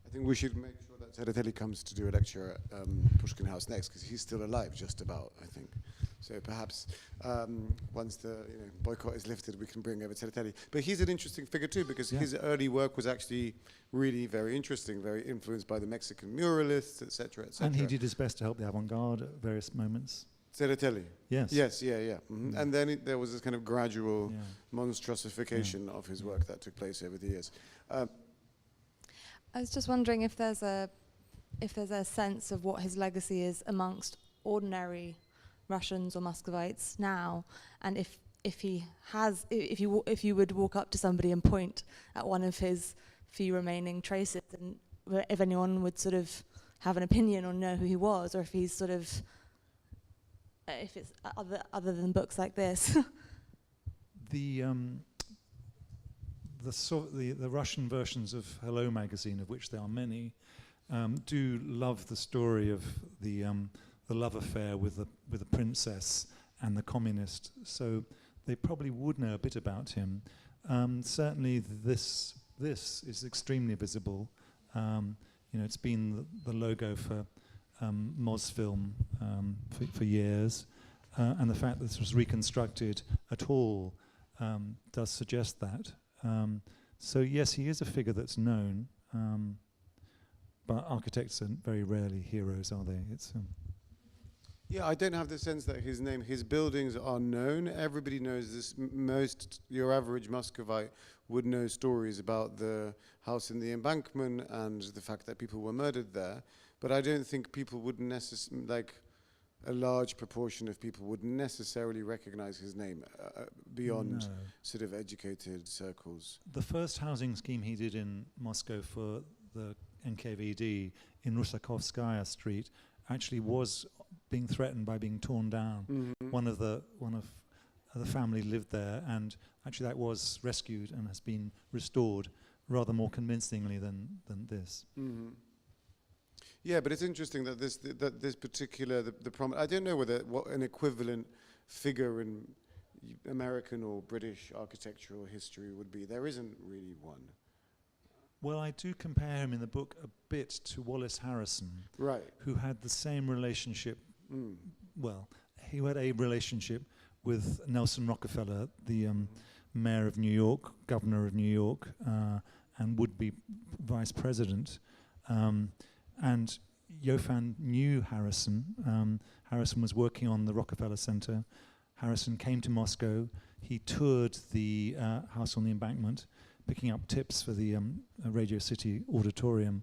Speaker 2: I think we should make sure that Tsereteli comes to do a lecture at Pushkin House next, because he's still alive, just about, I think. So perhaps once the boycott is lifted, we can bring over Tsereteli. But he's an interesting figure too, because his early work was actually really very interesting, very influenced by the Mexican muralists, etc., etc.
Speaker 3: And he did his best to help the avant-garde at various moments.
Speaker 2: Tsereteli.
Speaker 3: Yes.
Speaker 2: Yes, yeah. Mm-hmm. And then there was this kind of gradual monstrosification of his work that took place over the years.
Speaker 7: I was just wondering if there's a sense of what his legacy is amongst ordinary Russians or Muscovites now, and if you would walk up to somebody and point at one of his few remaining traces, and if anyone would sort of have an opinion or know who he was, or if he's sort of if it's other than books like this.
Speaker 3: The Russian versions of Hello magazine, of which there are many, do love the story of the love affair with the princess and the communist. So they probably would know a bit about him. Certainly, this is extremely visible. It's been the logo for Mosfilm for years, and the fact that this was reconstructed at all does suggest that. So yes, he is a figure that's known, but architects are very rarely heroes, are they?
Speaker 2: Yeah, I don't have the sense that his buildings are known. Everybody knows this. Your average Muscovite would know stories about the house in the Embankment and the fact that people were murdered there. But I don't think people would a large proportion of people would necessarily recognize his name beyond sort of educated circles.
Speaker 3: The first housing scheme he did in Moscow for the NKVD in Rusakovskaya Street actually was being threatened by being torn down. Mm-hmm. One of the family lived there, and actually that was rescued and has been restored rather more convincingly than this.
Speaker 2: Mm-hmm. Yeah, but it's interesting that this particular I don't know what an equivalent figure in American or British architectural history would be. There isn't really one.
Speaker 3: Well, I do compare him in the book a bit to Wallace Harrison,
Speaker 2: right?
Speaker 3: Who had the same relationship. Well, he had a relationship with Nelson Rockefeller, the mayor of New York, governor of New York, and would-be vice president. And Iofan knew Harrison. Harrison was working on the Rockefeller Center. Harrison came to Moscow. He toured the house on the Embankment, picking up tips for the Radio City auditorium.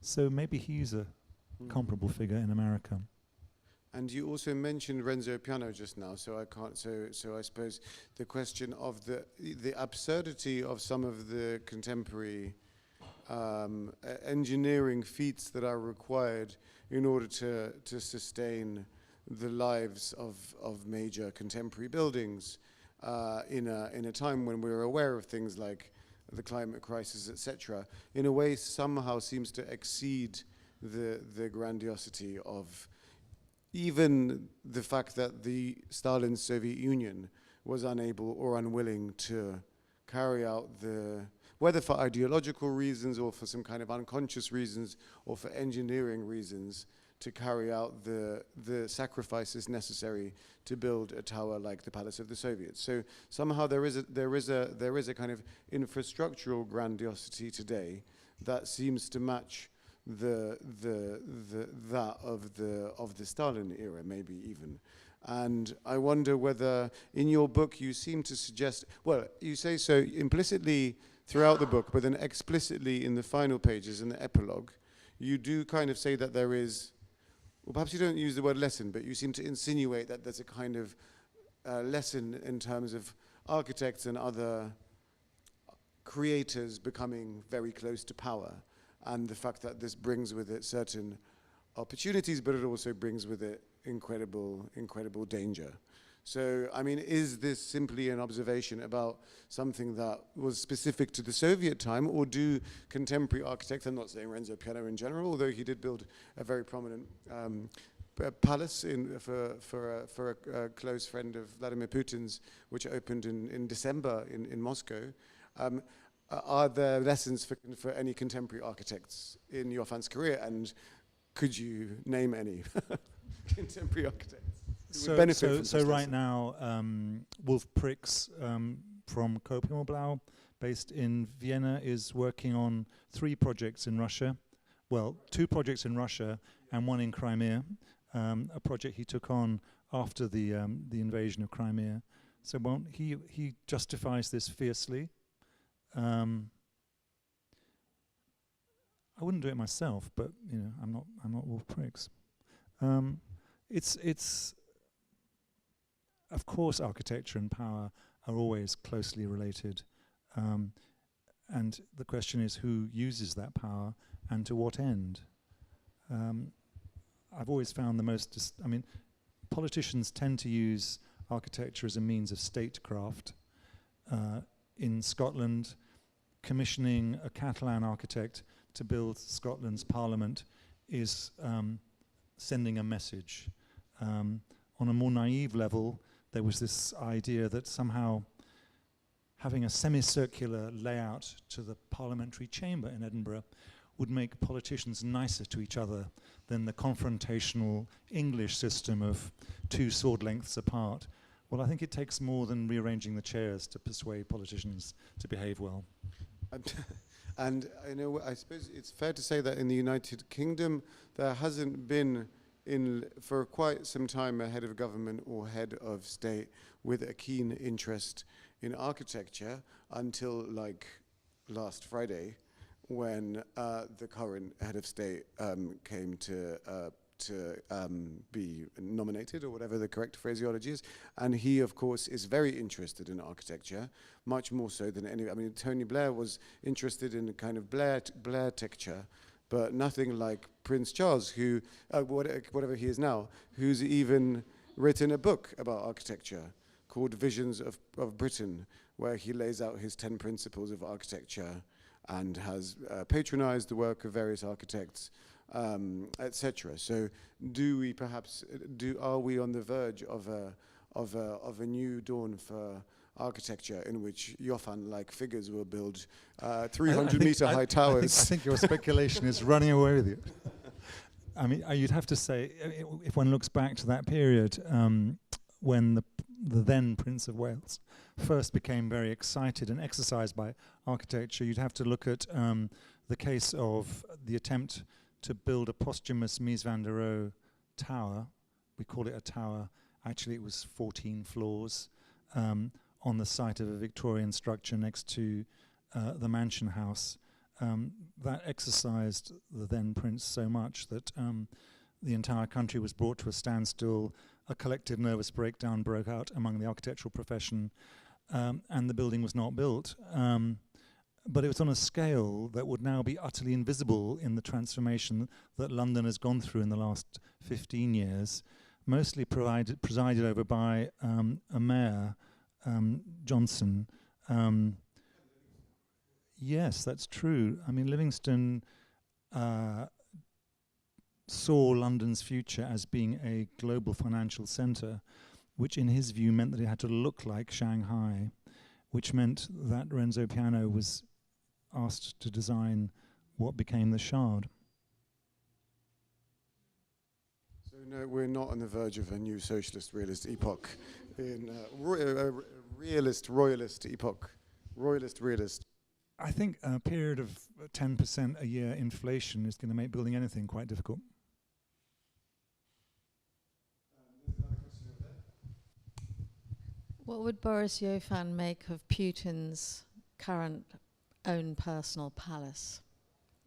Speaker 3: So maybe he's a comparable figure in America.
Speaker 2: And you also mentioned Renzo Piano just now, so I can't. So I suppose the question of the absurdity of some of the contemporary engineering feats that are required in order to sustain the lives of major contemporary buildings in a time when we're aware of things like the climate crisis, etc. In a way, somehow seems to exceed the grandiosity of even the fact that the Stalin's Soviet Union was unable or unwilling to carry out whether for ideological reasons or for some kind of unconscious reasons or for engineering reasons, to carry out the sacrifices necessary to build a tower like the Palace of the Soviets. So somehow there is a kind of infrastructural grandiosity today that seems to match that of the Stalin era, maybe even. And I wonder whether in your book you seem to suggest, well, you say so implicitly throughout the book, but then explicitly in the final pages, in the epilogue, you do kind of say that there is, well, perhaps you don't use the word lesson, but you seem to insinuate that there's a kind of lesson in terms of architects and other creators becoming very close to power, and the fact that this brings with it certain opportunities, but it also brings with it incredible danger. So, I mean, is this simply an observation about something that was specific to the Soviet time, or do contemporary architects, I'm not saying Renzo Piano in general, although he did build a very prominent palace for a close friend of Vladimir Putin's, which opened in December in Moscow. Are there lessons for any contemporary architects in Iofan's career, and could you name any contemporary architects?
Speaker 3: So right now, Wolf Prix from Kopimoblau, based in Vienna, is working on 3 projects in Russia. Well, 2 projects in Russia and 1 in Crimea, a project he took on after the invasion of Crimea. So he justifies this fiercely. I wouldn't do it myself, but you know, I'm not Wolf Prix. It's of course, architecture and power are always closely related, and the question is who uses that power and to what end. I've always found the most, politicians tend to use architecture as a means of statecraft. In Scotland, commissioning a Catalan architect to build Scotland's parliament is sending a message. On a more naive level, there was this idea that somehow having a semicircular layout to the parliamentary chamber in Edinburgh would make politicians nicer to each other than the confrontational English system of 2 sword lengths apart. Well, I think it takes more than rearranging the chairs to persuade politicians to behave well.
Speaker 2: And you know, I suppose it's fair to say that in the United Kingdom, there hasn't been for quite some time a head of government or head of state with a keen interest in architecture until like last Friday, when the current head of state came to be nominated, or whatever the correct phraseology is. And he, of course, is very interested in architecture, much more so than any. I mean, Tony Blair was interested in kind of Blair-tecture, but nothing like Prince Charles, who, whatever he is now, who's even written a book about architecture called Visions of Britain, where he lays out his 10 principles of architecture and has patronized the work of various architects, etc. So, are we on the verge of a new dawn for architecture in which Iofan-like figures will build 300-meter high towers?
Speaker 3: I think your speculation is running away with you. I mean, you'd have to say, if one looks back to that period when the then Prince of Wales first became very excited and exercised by architecture, you'd have to look at the case of the attempt to build a posthumous Mies van der Rohe tower. We call it a tower. Actually, it was 14 floors on the site of a Victorian structure next to the Mansion House. That exercised the then prince so much that the entire country was brought to a standstill. A collective nervous breakdown broke out among the architectural profession, and the building was not built. But it was on a scale that would now be utterly invisible in the transformation that London has gone through in the last 15 years, mostly presided over by a mayor, Johnson. Yes, that's true. I mean, Livingston saw London's future as being a global financial centre, which in his view meant that it had to look like Shanghai, which meant that Renzo Piano was asked to design what became the Shard.
Speaker 2: So no, we're not on the verge of a new socialist realist epoch, in realist royalist epoch, royalist realist.
Speaker 3: I think a period of 10% a year inflation is going to make building anything quite difficult.
Speaker 2: There's another question over there.
Speaker 8: What would Boris Iofan make of Putin's current own personal palace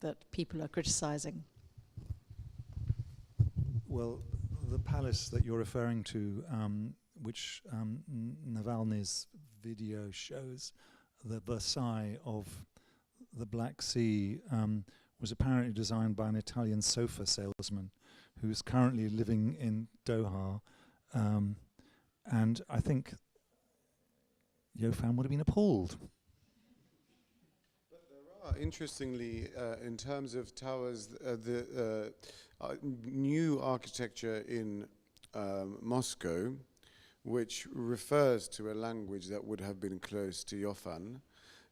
Speaker 8: that people are criticizing?
Speaker 3: Well, the palace that you're referring to, which Navalny's video shows, the Versailles of the Black Sea, was apparently designed by an Italian sofa salesman who's currently living in Doha. And I think Iofan would have been appalled.
Speaker 2: But there are, interestingly, in terms of towers, the new architecture in Moscow, which refers to a language that would have been close to Iofan.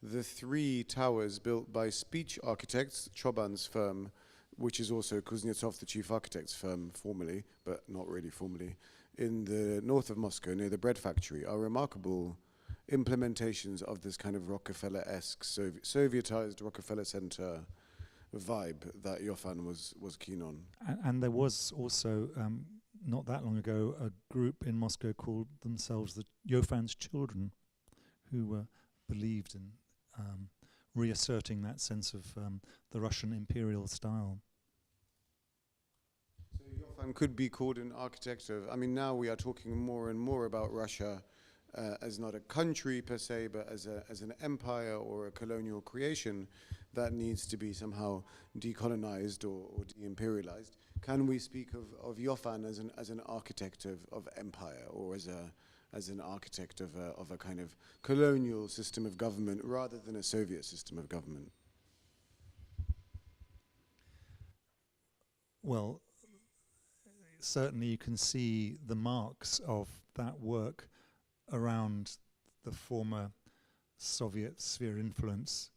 Speaker 2: The 3 towers built by speech architects, Choban's firm, which is also Kuznetsov, the chief architect's firm formally, but not really formally, in the north of Moscow near the bread factory, are remarkable implementations of this kind of Rockefeller-esque, Sovietized Rockefeller Center vibe that Iofan was keen on.
Speaker 3: And there was also, not that long ago, a group in Moscow called themselves the Iofan's Children, who believed in reasserting that sense of the Russian imperial style.
Speaker 2: So Iofan could be called an architect of, I mean, now we are talking more and more about Russia as not a country per se, but as an empire or a colonial creation that needs to be somehow decolonized or de-imperialized. Can we speak of Iofan as an architect of empire, or as an architect of a kind of colonial system of government rather than a Soviet system of government?
Speaker 3: Well, certainly you can see the marks of that work around the former Soviet sphere influence.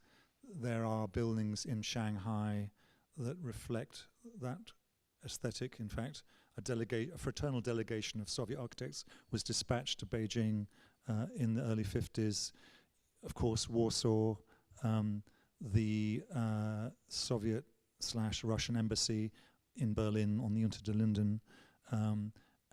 Speaker 3: There are buildings in Shanghai that reflect that aesthetic. In fact, a fraternal delegation of Soviet architects was dispatched to Beijing in the early 50s. Of course, Warsaw, the Soviet/Russian embassy in Berlin on the Unter den Linden,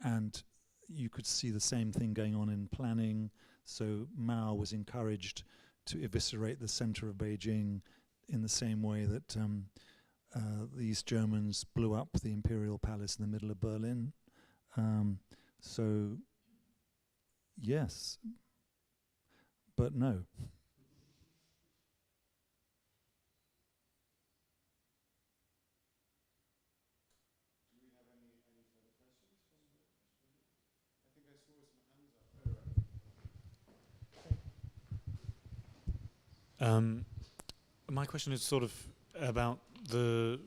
Speaker 3: and you could see the same thing going on in planning. So Mao was encouraged to eviscerate the center of Beijing in the same way that these Germans blew up the imperial palace in the middle of Berlin. So yes, but no.
Speaker 9: My question is sort of about the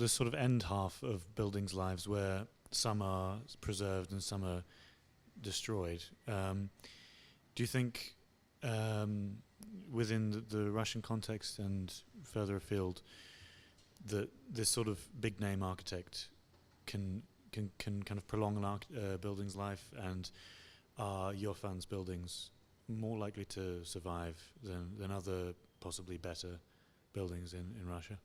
Speaker 9: sort of end half of buildings' lives, where some are preserved and some are destroyed. Do you think, within the Russian context and further afield, that this sort of big name architect can kind of prolong a building's life, and are Iofan's buildings more likely to survive than other possibly better buildings in Russia?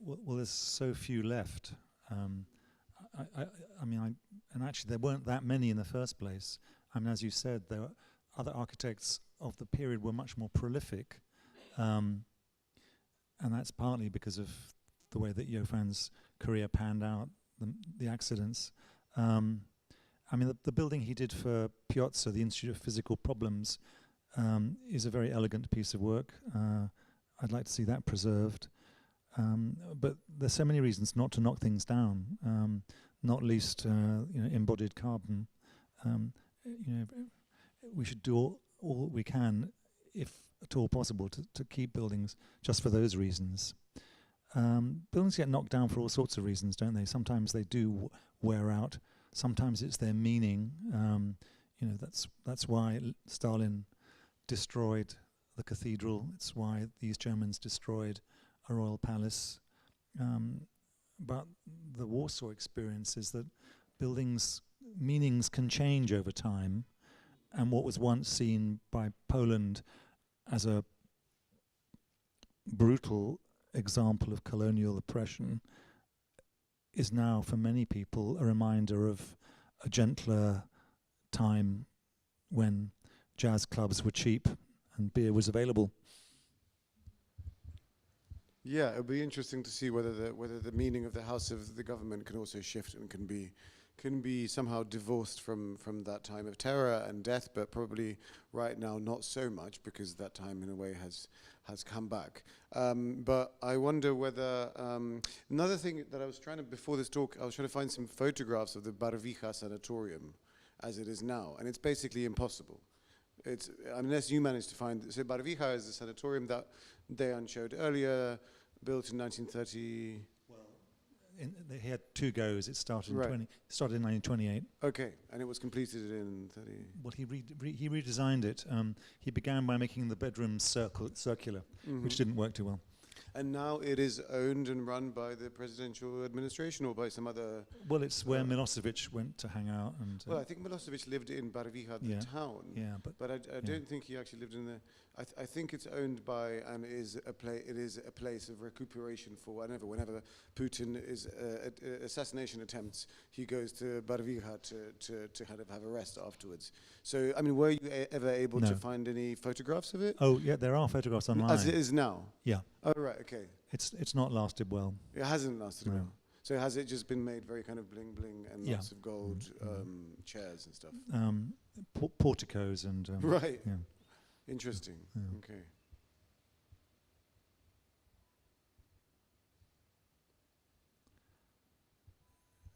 Speaker 3: Well, there's so few left. I mean, and actually there weren't that many in the first place. I mean, as you said, there were other architects of the period were much more prolific, and that's partly because of the way that Iofan's career panned out, the accidents. I mean, the building he did for Piazza, the Institute of Physical Problems, is a very elegant piece of work. I'd like to see that preserved. But there's so many reasons not to knock things down, not least embodied carbon. We should do all we can, if at all possible, to keep buildings just for those reasons. Buildings get knocked down for all sorts of reasons, don't they? Sometimes they do wear out. Sometimes it's their meaning. That's why Stalin destroyed the cathedral. It's why these Germans destroyed a royal palace. But the Warsaw experience is that buildings' meanings can change over time, and what was once seen by Poland as a brutal example of colonial oppression is now, for many people, a reminder of a gentler time when jazz clubs were cheap and beer was available. Yeah,
Speaker 2: it'll be interesting to see whether the meaning of the House of the Government can also shift and can can be somehow divorced from that time of terror and death, but probably right now not so much, because that time in a way has come back. But I wonder whether, another thing that I was trying to, before this talk, I was trying to find some photographs of the Barvija Sanatorium as it is now, and it's basically impossible. It's, unless you manage to find, so Barvija is the sanatorium that Deyan showed earlier, built in 1930.
Speaker 3: He had 2 goes. It started
Speaker 2: Right.
Speaker 3: started in 1928.
Speaker 2: Okay, and it was completed in 30.
Speaker 3: Well, he redesigned it. He began by making the bedrooms circular, which didn't work too well.
Speaker 2: And now it is owned and run by the presidential administration or by some other...
Speaker 3: Well, it's where Milosevic went to hang out. And
Speaker 2: well, I think Milosevic lived in Barvija, the town.
Speaker 3: Yeah,
Speaker 2: but I don't think he actually lived in the... I think it's owned by and it is a place of recuperation for whenever Putin is assassination attempts, he goes to Barvija to kind of have a rest afterwards. So, I mean, were you ever able to find any photographs of it?
Speaker 3: Oh, yeah, there are photographs online.
Speaker 2: As it is now?
Speaker 3: Yeah.
Speaker 2: Oh, right, okay.
Speaker 3: It's not lasted well.
Speaker 2: It hasn't lasted
Speaker 3: No.
Speaker 2: well. So has it just been made very kind of bling bling and lots of gold chairs and stuff?
Speaker 3: Porticos and...
Speaker 2: right.
Speaker 3: Yeah.
Speaker 2: Interesting.
Speaker 3: Yeah.
Speaker 2: Okay.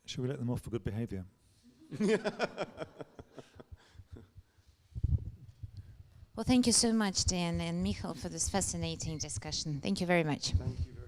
Speaker 3: Should we let them off for good behaviour?
Speaker 1: Well, thank you so much, Dan and Michał, for this fascinating discussion. Thank you very much.
Speaker 2: Thank you very